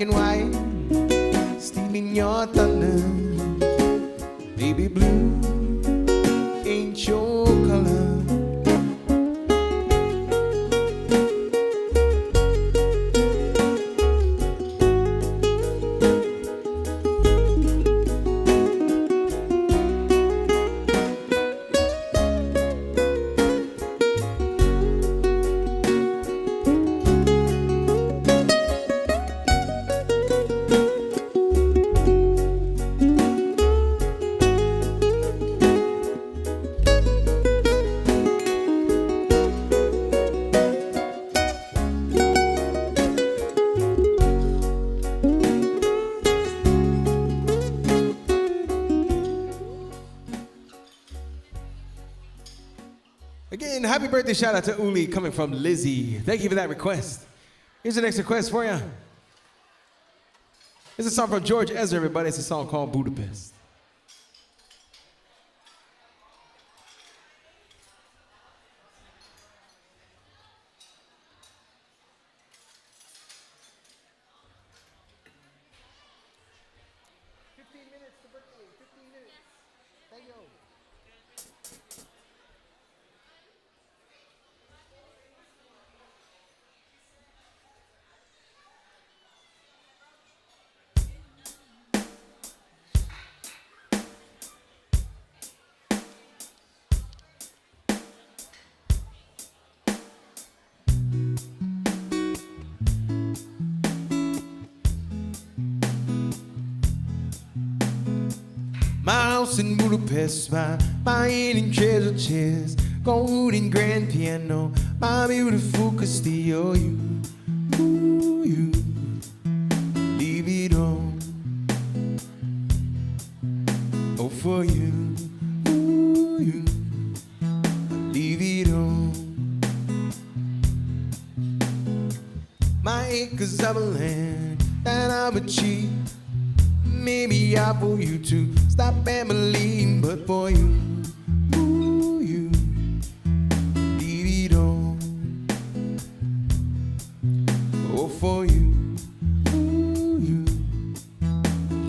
And white, stealing your thunder. Baby blue ain't your color. Again, happy birthday shout out to Uli coming from Lizzie. Thank you for that request. Here's the next request for you. It's a song from George Ezra, everybody. It's a song called Budapest. birthday. 15 minutes. Thank you. My house in Budapest, my eating treasure chest, gold and grand piano, my beautiful Castillo. You leave it all, oh for you, you leave it all. My acres of land that I would cheat. Maybe I for you to stop and believe, but for you, you leave it all. Oh, for you, you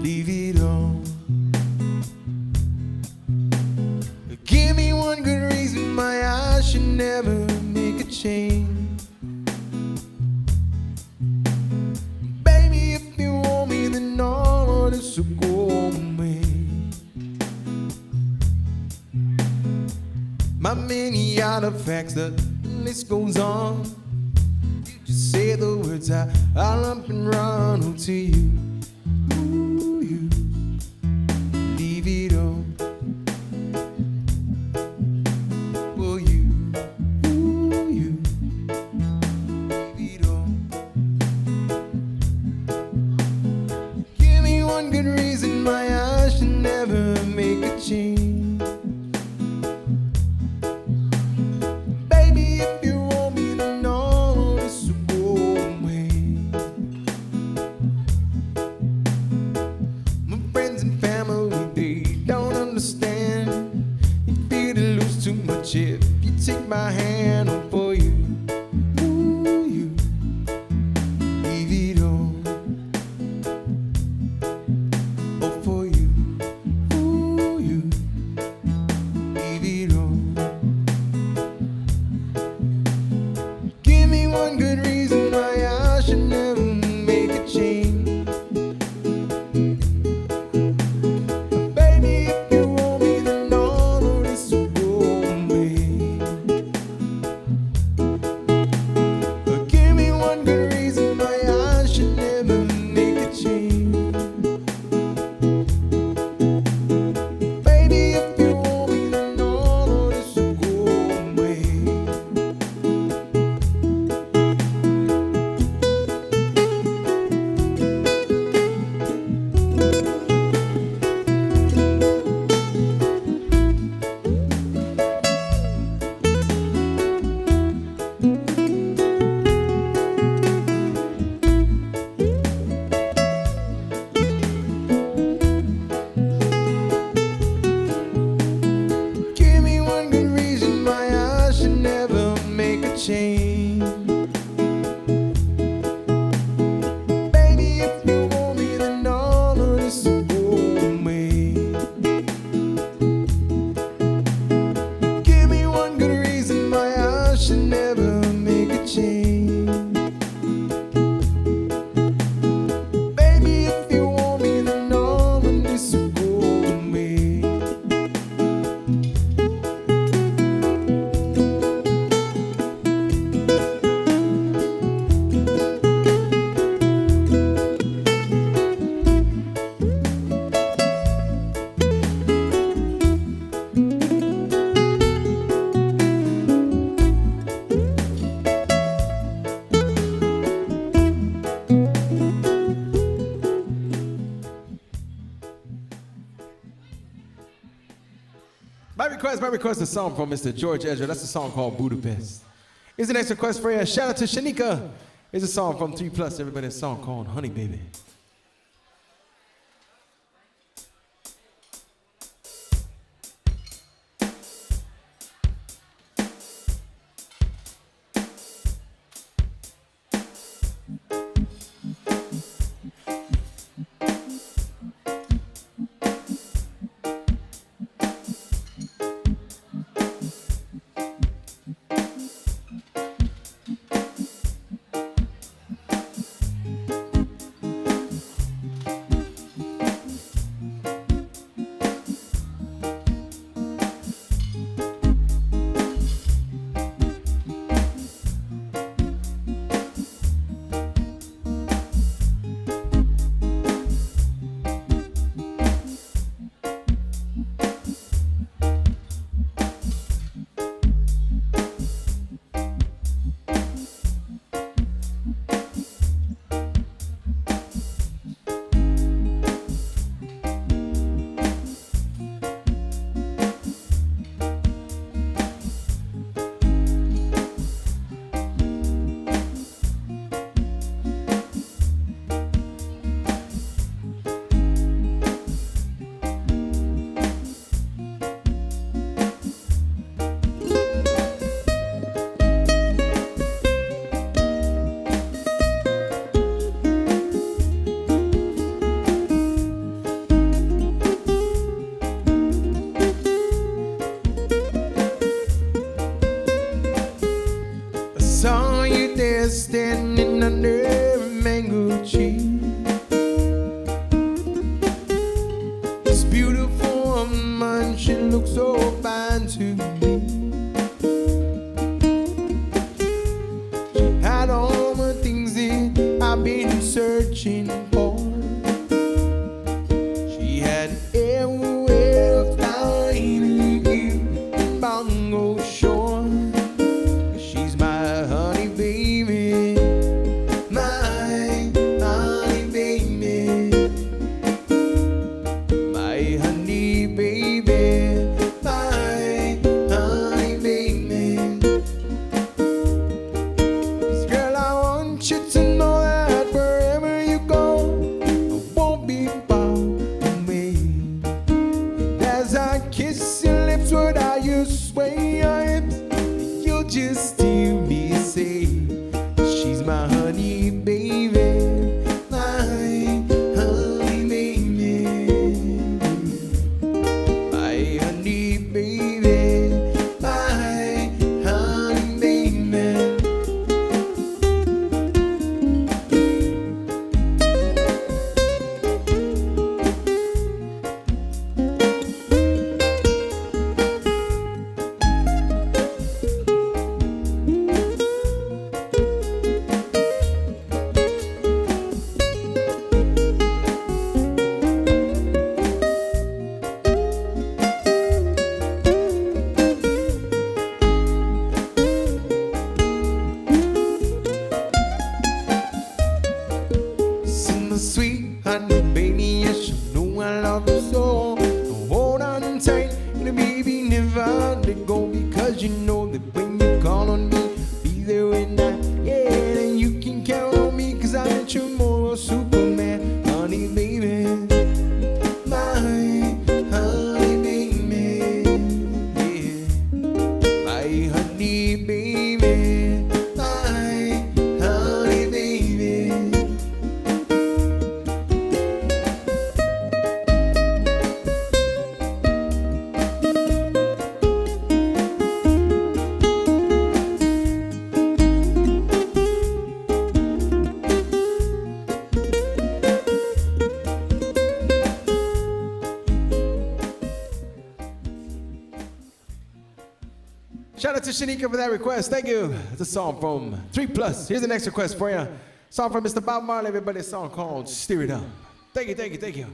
leave it all. Give me one good reason why I should never make a change. Baby, if you want me, then all this will go away. My many artifacts, the list goes on. You just say the words, I'll up and run oh, to you. You leave it all. For you, you leave it all. Give me one good reason why I should never make a change. Baby, if you want me, then all this will go away. My friends and family, they don't understand. You feel to lose too much if you take my hand on for you. You leave it all. Oh, for you, you leave it all. Give me one good reason why I should never make a change. Baby, if you want me, then all of this will go away. Give me one good reason why I should never make a change. Baby, if you want me, then all of this will go away. Give me one good reason why I should never make a change. Baby, if you want me, then all of this will go away. Give me one good reason why I should never make a change. Baby, if you want me, then all of this will go away. My request a song from Mr. George Ezra. That's a song called Budapest. Here's the next request for you. Shout out to Shanika. Here's a song from 3+. Everybody, a song called Honey Baby. I've been searching for. She had everywhere of finding you, Bongo shore. She's my honey baby, my honey baby, my honey baby, my honey baby. Girl, I want you to know that wherever you go, I won't be far away. And as I kiss your lips, without you sway your hips, you'll just hear me say, she's my honey baby, my honey baby, my honey baby, my honey baby. Sweet honey baby, yes you know I love you so. Hold on tight, and baby never let go, because you know that when you call on me, be there when I, yeah, and you can count on me, cause I met you more Superman, honey baby, my honey baby, yeah, my honey baby, my honey baby. Shout out to Shanika for that request. Thank you. It's a song from 3+. Here's the next request for you. Song from Mr. Bob Marley, everybody. A song called Steer It Up. Thank you, thank you, thank you.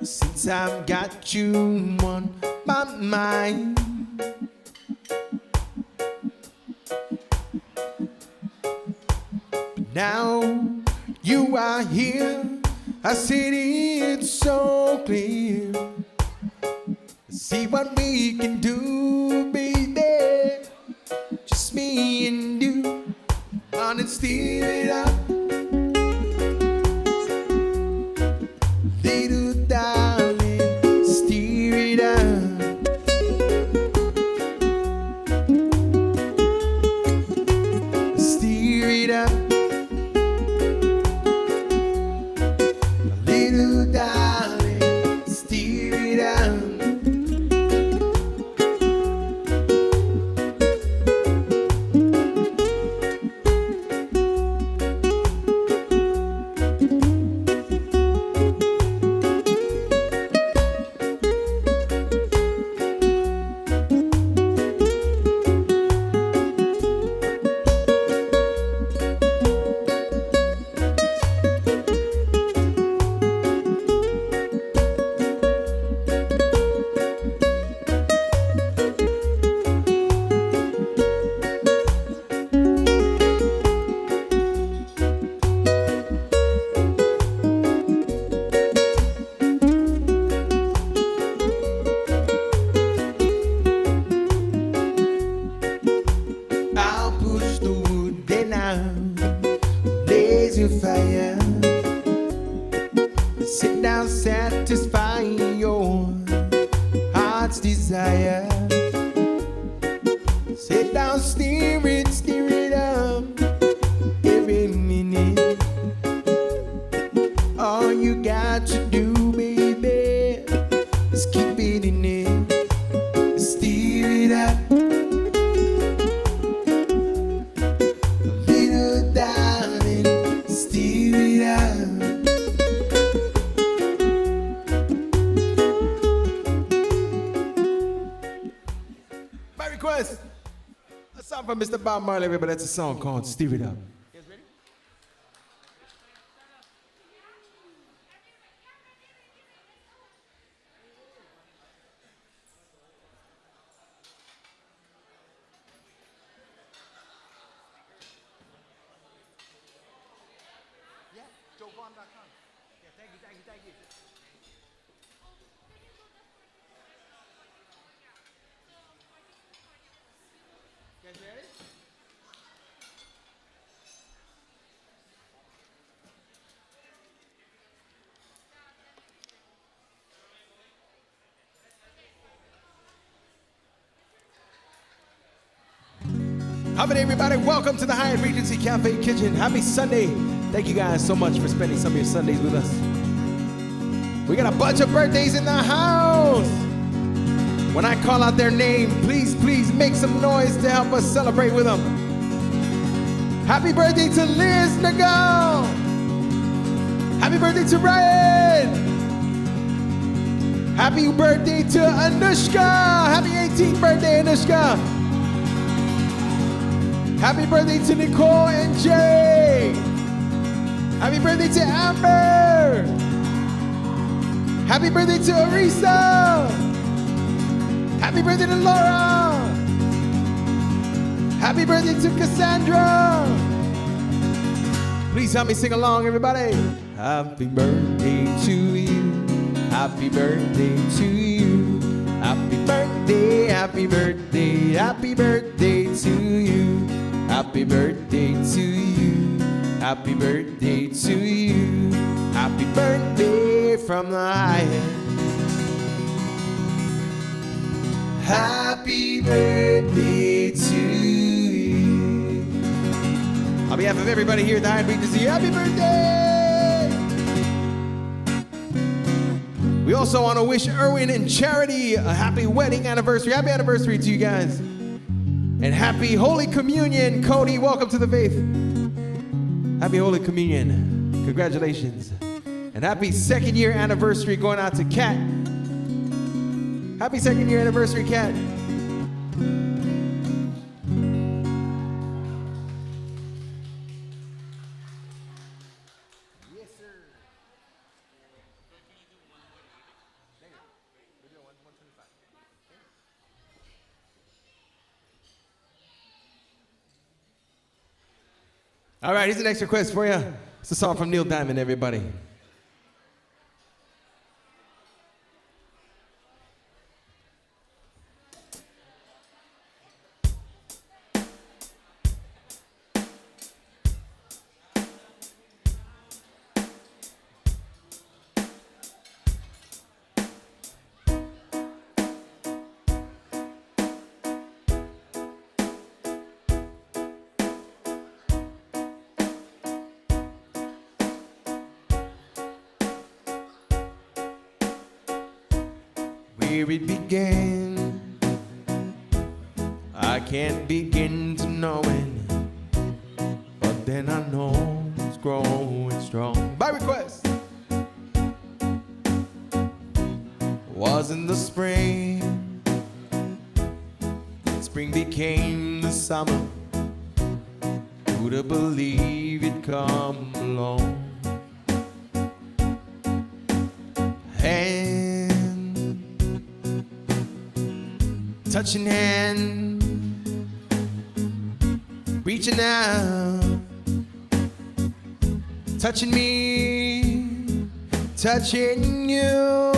since I've got you on my mind. Now you are here I said it's so clear. See what we can do, baby. Just me and you. On and steer it up. Little darling, steer it up. Steer it up. Little darling, steer it up. Fire. Sit down, satisfy your heart's desire. Sit down, steer it up every minute. All you got to do, baby, is keep it in it. Steer it up. A song from Mr. Bob Marley, everybody. That's a song called Steer It Up. You guys ready? Yeah, JoeGuam.com. Yeah, thank you. You guys ready? How about everybody? Welcome to the Hyatt Regency Cafe Kitchen. Happy Sunday. Thank you guys so much for spending some of your Sundays with us. We got a bunch of birthdays in the house. When I call out their name, please make some noise to help us celebrate with them. Happy birthday to Liz Nagal. Happy birthday to Ryan. Happy birthday to Anushka. Happy 18th birthday, Anushka. Happy birthday to Nicole and Jay. Happy birthday to Amber. Happy birthday to Arisa. Happy birthday to Laura. Happy birthday to Cassandra. Please help me sing along, everybody. Happy birthday to you. Happy birthday to you. Happy birthday, happy birthday, happy birthday to you. Happy birthday to you. Happy birthday to you. Happy birthday from the Hyatt. Happy birthday to you. On behalf of everybody here at the Hyatt Regency, happy birthday! We also want to wish Erwin and Charity a happy wedding anniversary. Happy anniversary to you guys. And happy Holy Communion, Cody. Welcome to the faith. Happy Holy Communion. Congratulations. And happy second year anniversary going out to Kat. Happy second year anniversary, Kat. Yes, sir. All right, here's the next request for you. It's a song from Neil Diamond, everybody. where it began. I can't begin to know it, but then I know it's growing strong. By request. Was in the spring, spring became the summer. Who'd have believed it'd come along? Hand, touching hand, reaching out, touching me, touching you.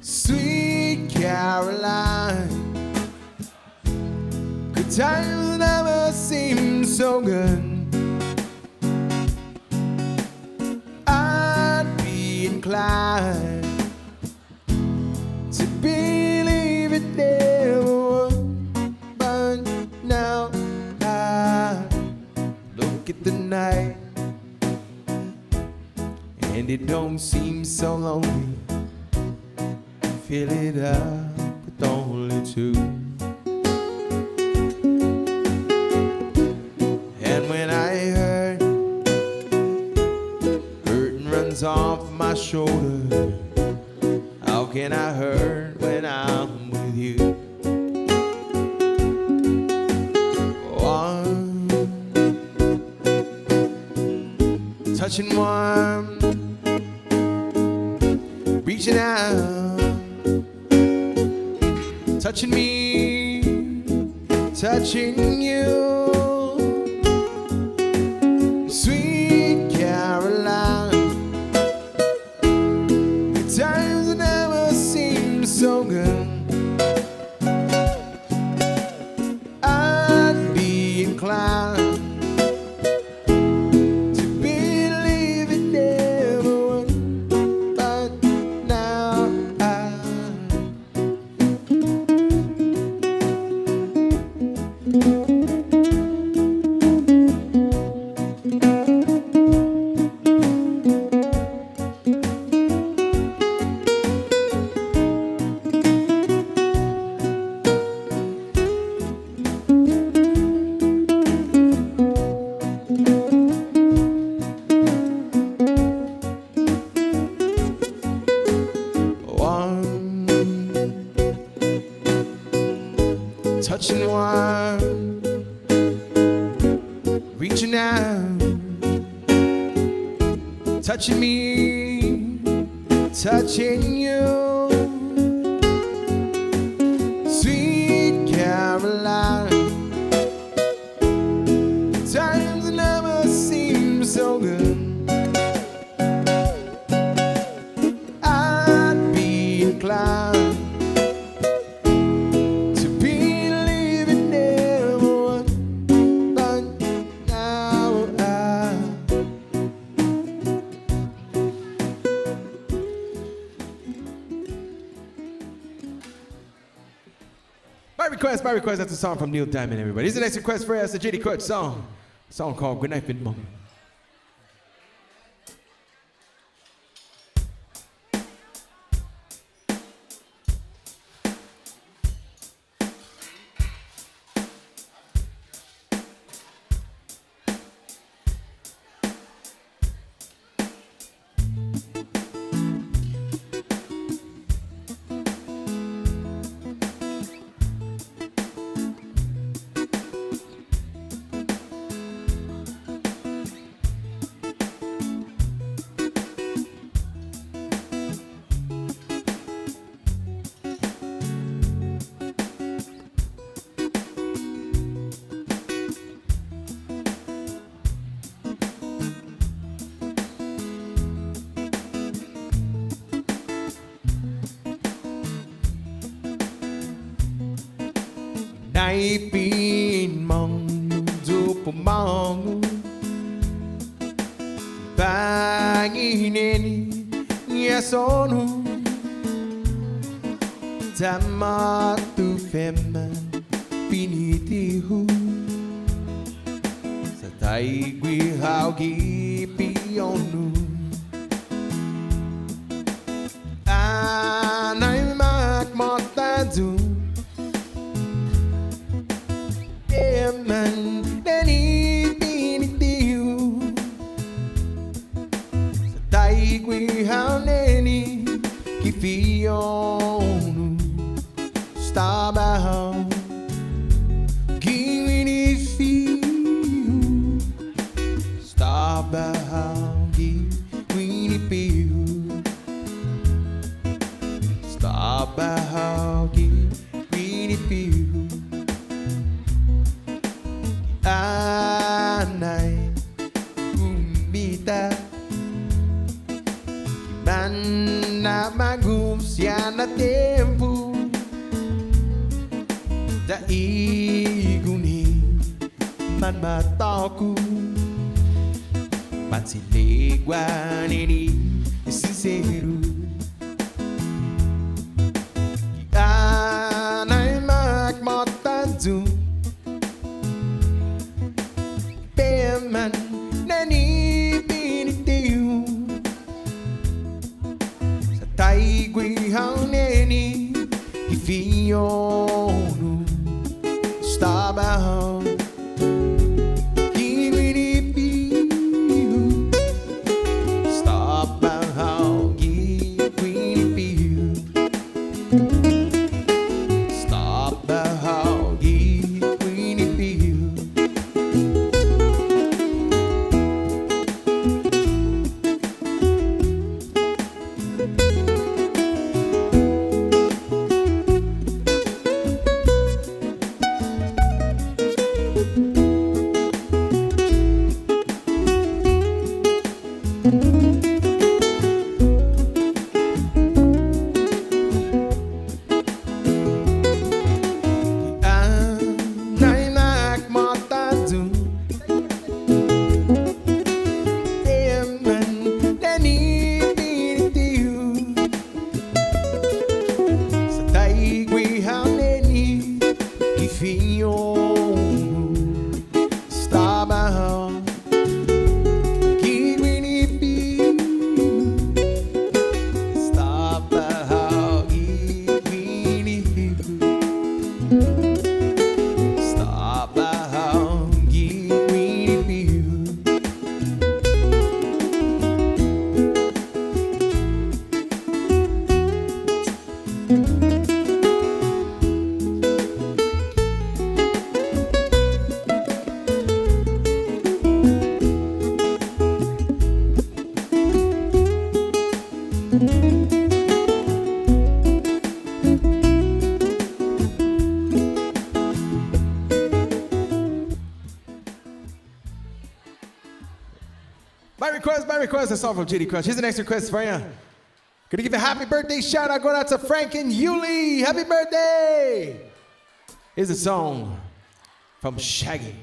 Sweet Caroline, good times never seem so good. I'd be inclined to believe it never would, but now I look at the night and it don't seem so lonely. Fill it up with only two. And when I hurt, hurting runs off my shoulder. How can I hurt when I'm with you? One, touching warm, reaching out, touching me, touching you. Sweet Caroline, the times never seem so good. I'd be inclined to believe it never would, but now touching one, reaching out, touching me, touching you. Sweet Caroline, times never seem so good. I'd be inclined by request, that's a song from Neil Diamond, everybody. Here's the next request for us, a JD Crutch song. A song called Good Night, Big Mom. Naipin mong dupo mong panginin yasono tama tu fema pinitihu sa taigwi haugi pionu du. Yeah, man, Danny, you. Sa taig we how neni, kifion, staba, giving it feel, staba, giving it feel. Bahagi pinipiu anay gumita man na magusya na tempo daiguni man mataku man siligwan ini sincero. Anay magmatadu Peman nani pinitiyo Sa taigwi hang neni Ifiyono Stabahang Giwinipiyo Stabahang Giwinipiyo My request, a song from GD Crush. Here's the next request for you. Gonna give a happy birthday shout out going out to Frank and Yuli. Happy birthday! Here's a song from Shaggy.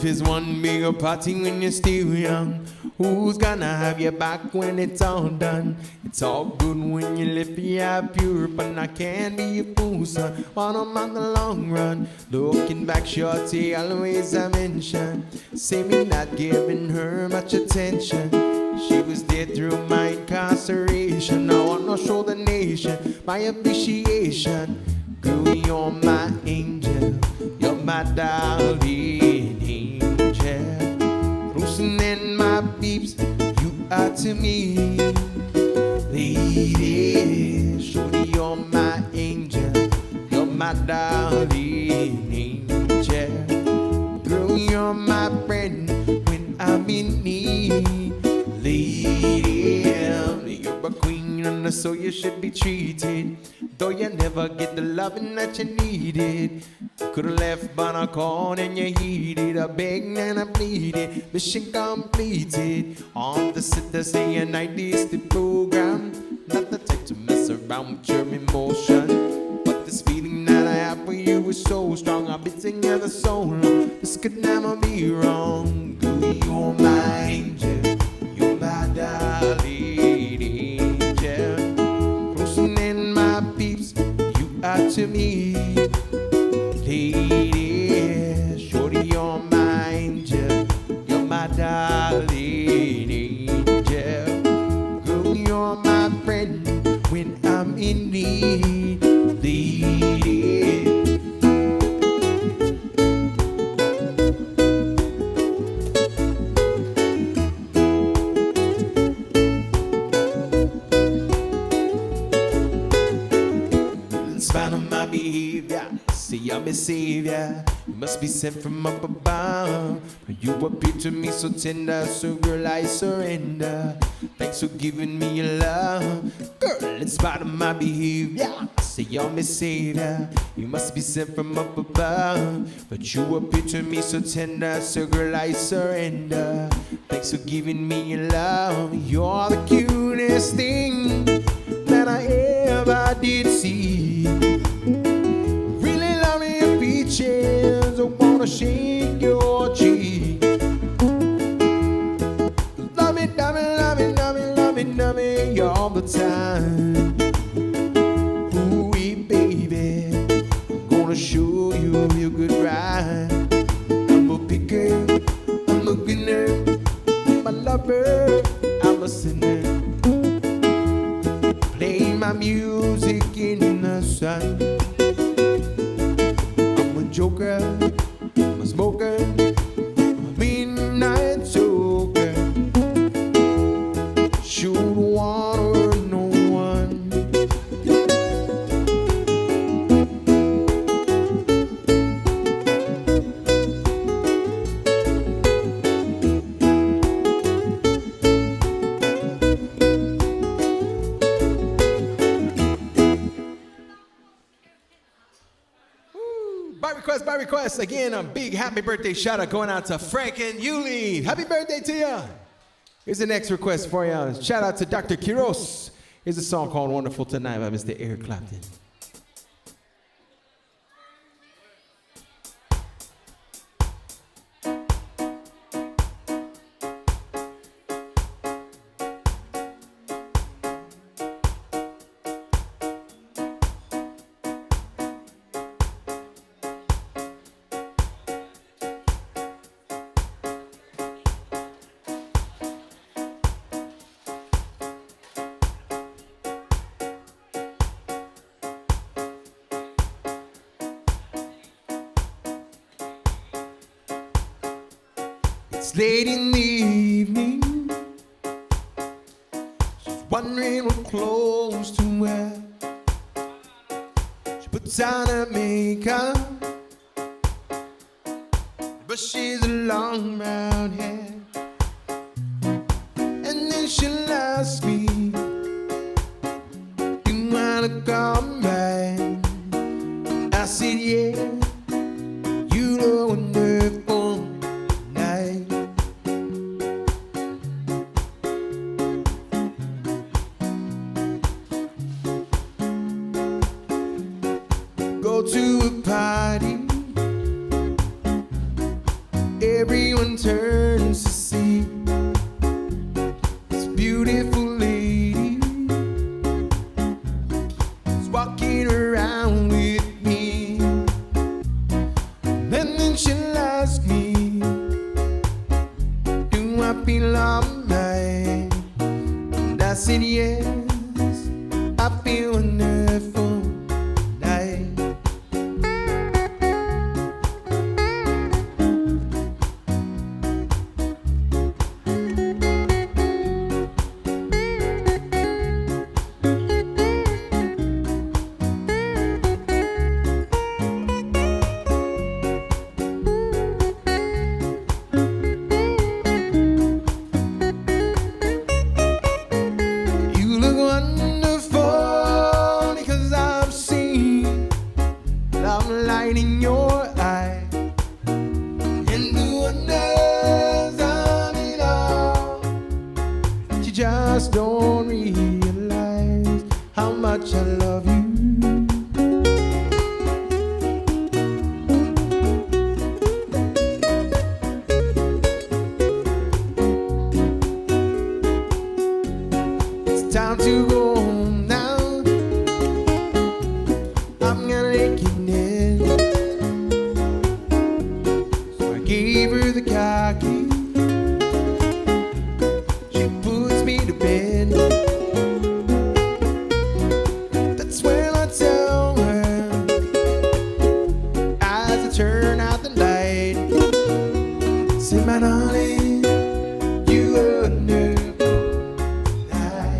Is one bigger party when you're still young. Who's gonna have your back when it's all done? It's all good when you live your pure, but I can't be a fool, son. While I'm on the long run, looking back, shorty, always I mention. Say me not giving her much attention. She was dead through my incarceration. I wanna show the nation my appreciation. Girl, you're my angel, you're my darling angel. to me. Lady, shorty, you're my angel. You're my darling angel. Girl, you're my friend when I'm in need. Lady, you're a queen and so you should be treated. Though you never get the loving that you needed. Could've left but I called and you heeded. I begged and I pleaded. Mission completed. On the sitter saying I is the program. Not the type to mess around with your emotion. But this feeling that I have for you is so strong. I've been together so long. This could never be wrong. Girl, you're my angel. You're my darling angel. Closing in my peeps. You are to me. Lady, shorty, you're my angel. You're my darling angel. Girl, you're my friend when I'm in need. Lady. In spite of my behavior, see I'm a savior. You must be sent from up above. You appear to me so tender, so girl I surrender. Thanks for giving me your love. Girl, in spite of my behavior, say I'm a savior. You must be sent from up above. But you appear to me so tender, so girl I surrender. Thanks for giving me your love. You're the cutest thing that I ever did see. Really love your peaches, I wanna shake your cheek. Love me, love me, love me, love me, love me, love me all the time. Ooh-wee, baby, I'm gonna show you a real good ride. I'm a picker, I'm a winner, I'm a lover, I'm a sinner. Play my music in the sun. I'm a joker, I'm a smoker, I'm a midnight joker. Shoot water, no one. By request, again, a big happy birthday shout out going out to Frank and Yuli. Happy birthday to you. Here's the next request for you. Shout out to Dr. Kiros. Here's a song called Wonderful Tonight by Mr. Eric Clapton. It's late in the evening. She's wondering what clothes to wear. She puts on her makeup, brushes her long brown hair, and then she'll ask me, "You wanna come back?" I said, "Yeah, you know wonderful night." Go to a party, everyone turns to see this beautiful lady is walking around with me. And then she'll ask me, "Do I feel alright?" And I said, "Yes, I feel wonderful tonight." just don't realize how much I love you. It's time to go home now. I'm gonna take you in. So I gave her the car key. She puts me to bed. That's when I tell her, as I turn out the light, say, my darling, you are wonderful tonight.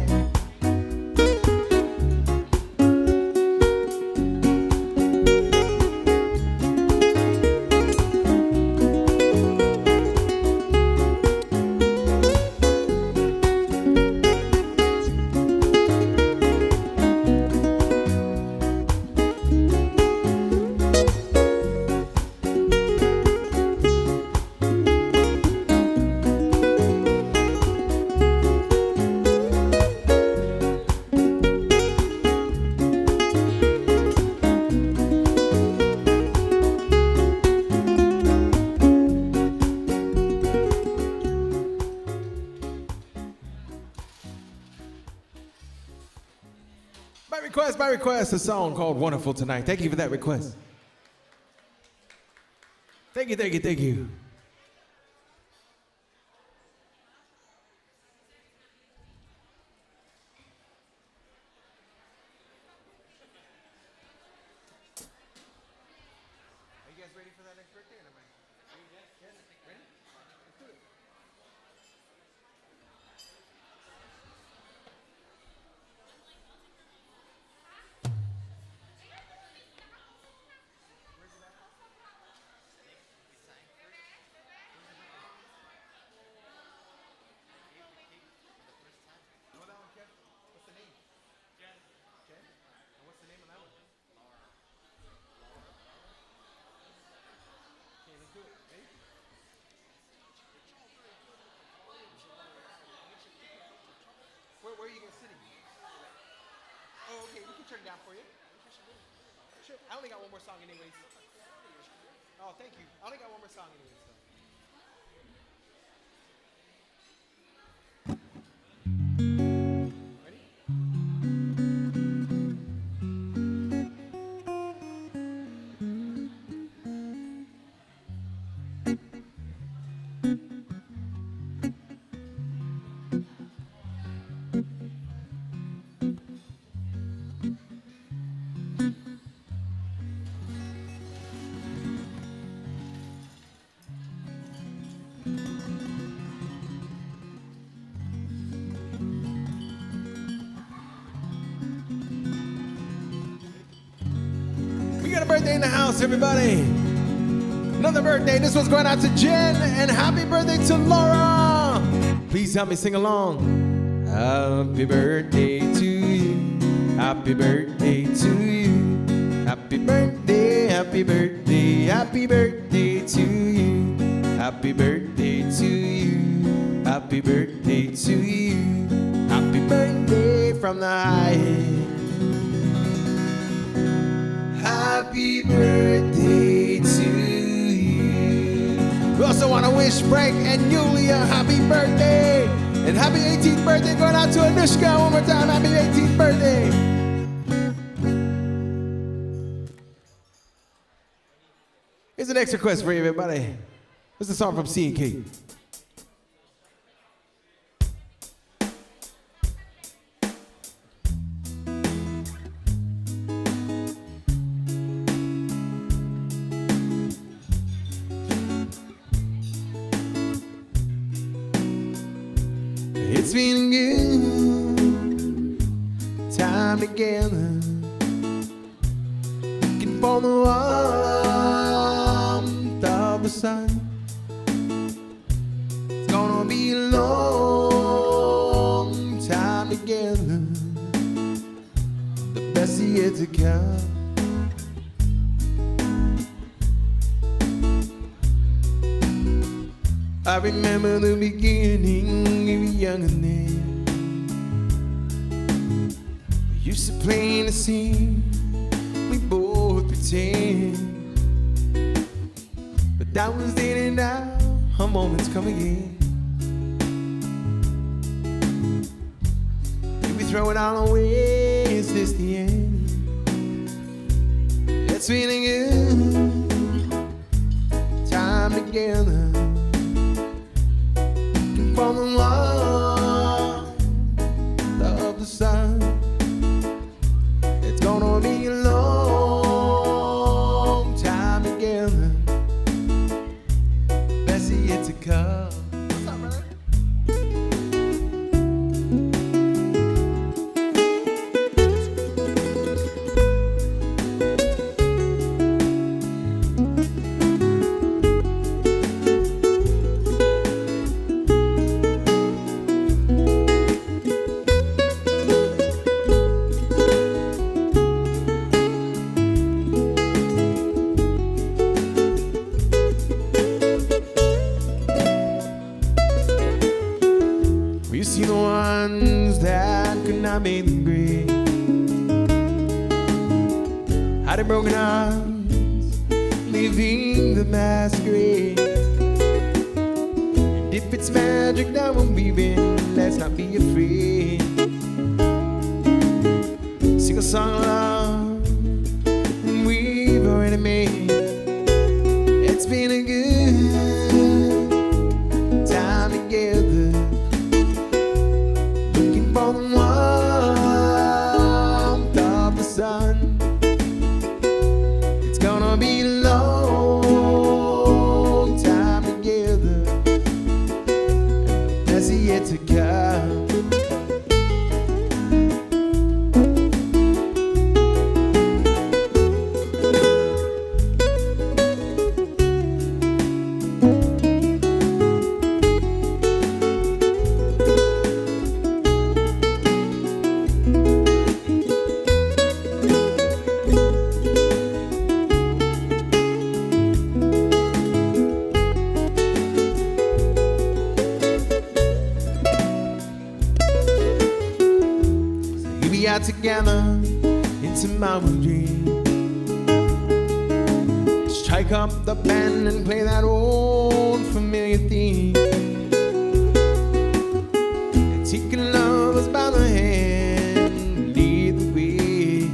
By request, a song called Wonderful Tonight. Thank you for that request. Thank you, thank you, thank you. Are you guys ready for that next birthday? Yes, ready? Let's do it. Where are you going to sit? Oh, okay, we can turn it down for you. Sure. I only got one more song anyways. Oh, thank you. I only got one more song anyways. So. Birthday in the house, everybody. Another birthday. This one's going out to Jen, and happy birthday to Laura. Please help me sing along. Happy birthday to you. Happy birthday to you. Happy birthday, happy birthday, happy birthday to you. Happy birthday to you. Happy birthday to you. Happy birthday from the Hyatt. Happy birthday to you. We also want to wish Frank and Yulia happy birthday. And happy 18th birthday going out to Anushka one more time. Happy 18th birthday. Here's the next request for you, everybody. This is a song from C&K. It's been a good time together, looking for the warmth of the sun. It's gonna be a long time together, the best is yet to come. I remember the beginning, we were young and then Used to play in the scene, we both pretend. But that was then and now, her moments come again. We throw it all away, is this the end? It's feeling good, time together. Looking for the warmth of the sun. It's gonna be a long time together. Best yet to come. What's up, brother? You see the ones that could not make them great, had their broken arms, leaving the masquerade. And if it's magic that we're weaving, let's not be afraid. Sing a song of love we've already made. It's been a good time together. For the warmth of the sun. It's gonna be a long time together. There's yet to come. We are together into my dream. Strike up the band and play that old familiar theme. And taking lovers by the hand, lead the way.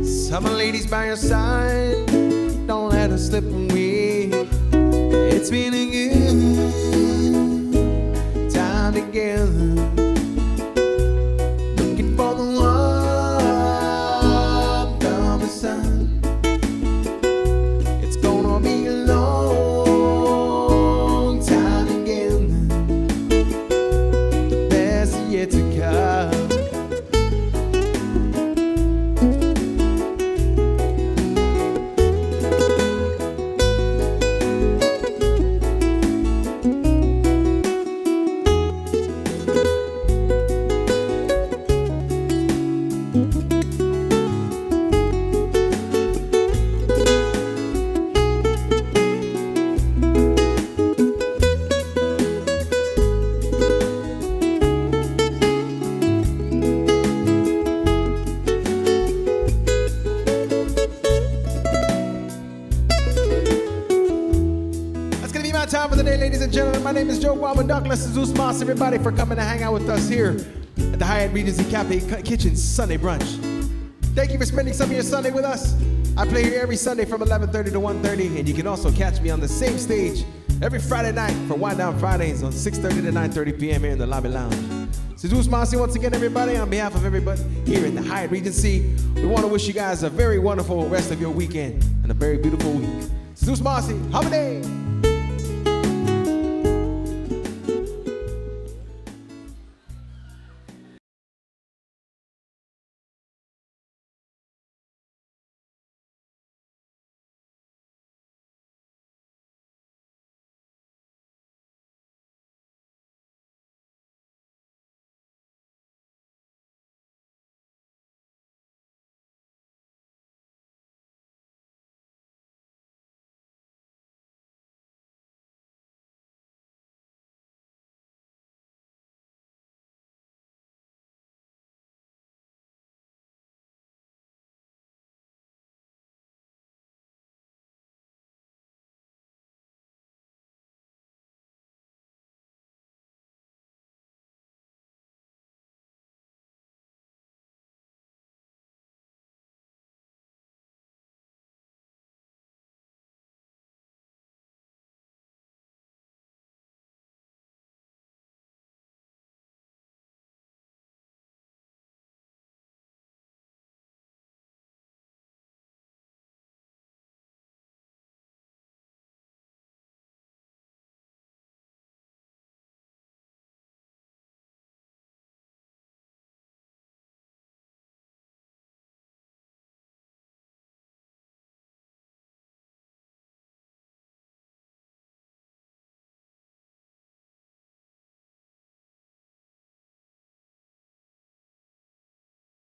Summer ladies by your side, don't let her slip away. It's been a good time together. It's gonna be a long time together. The best yet to come. Time for the day, ladies and gentlemen. My name is Joe Guam and Douglas Zeus Moss. Everybody for coming to hang out with us here at the Hyatt Regency Cafe Kitchen Sunday Brunch. Thank you for spending some of your Sunday with us. I play here every Sunday from 11:30 to 1:30, and you can also catch me on the same stage every Friday night for Wind Down Fridays on 6:30 to 9:30 p.m. here in the lobby lounge. Zeus Moss once again, everybody, on behalf of everybody here at the Hyatt Regency, we want to wish you guys a very wonderful rest of your weekend and a very beautiful week. Zeus Moss, holiday.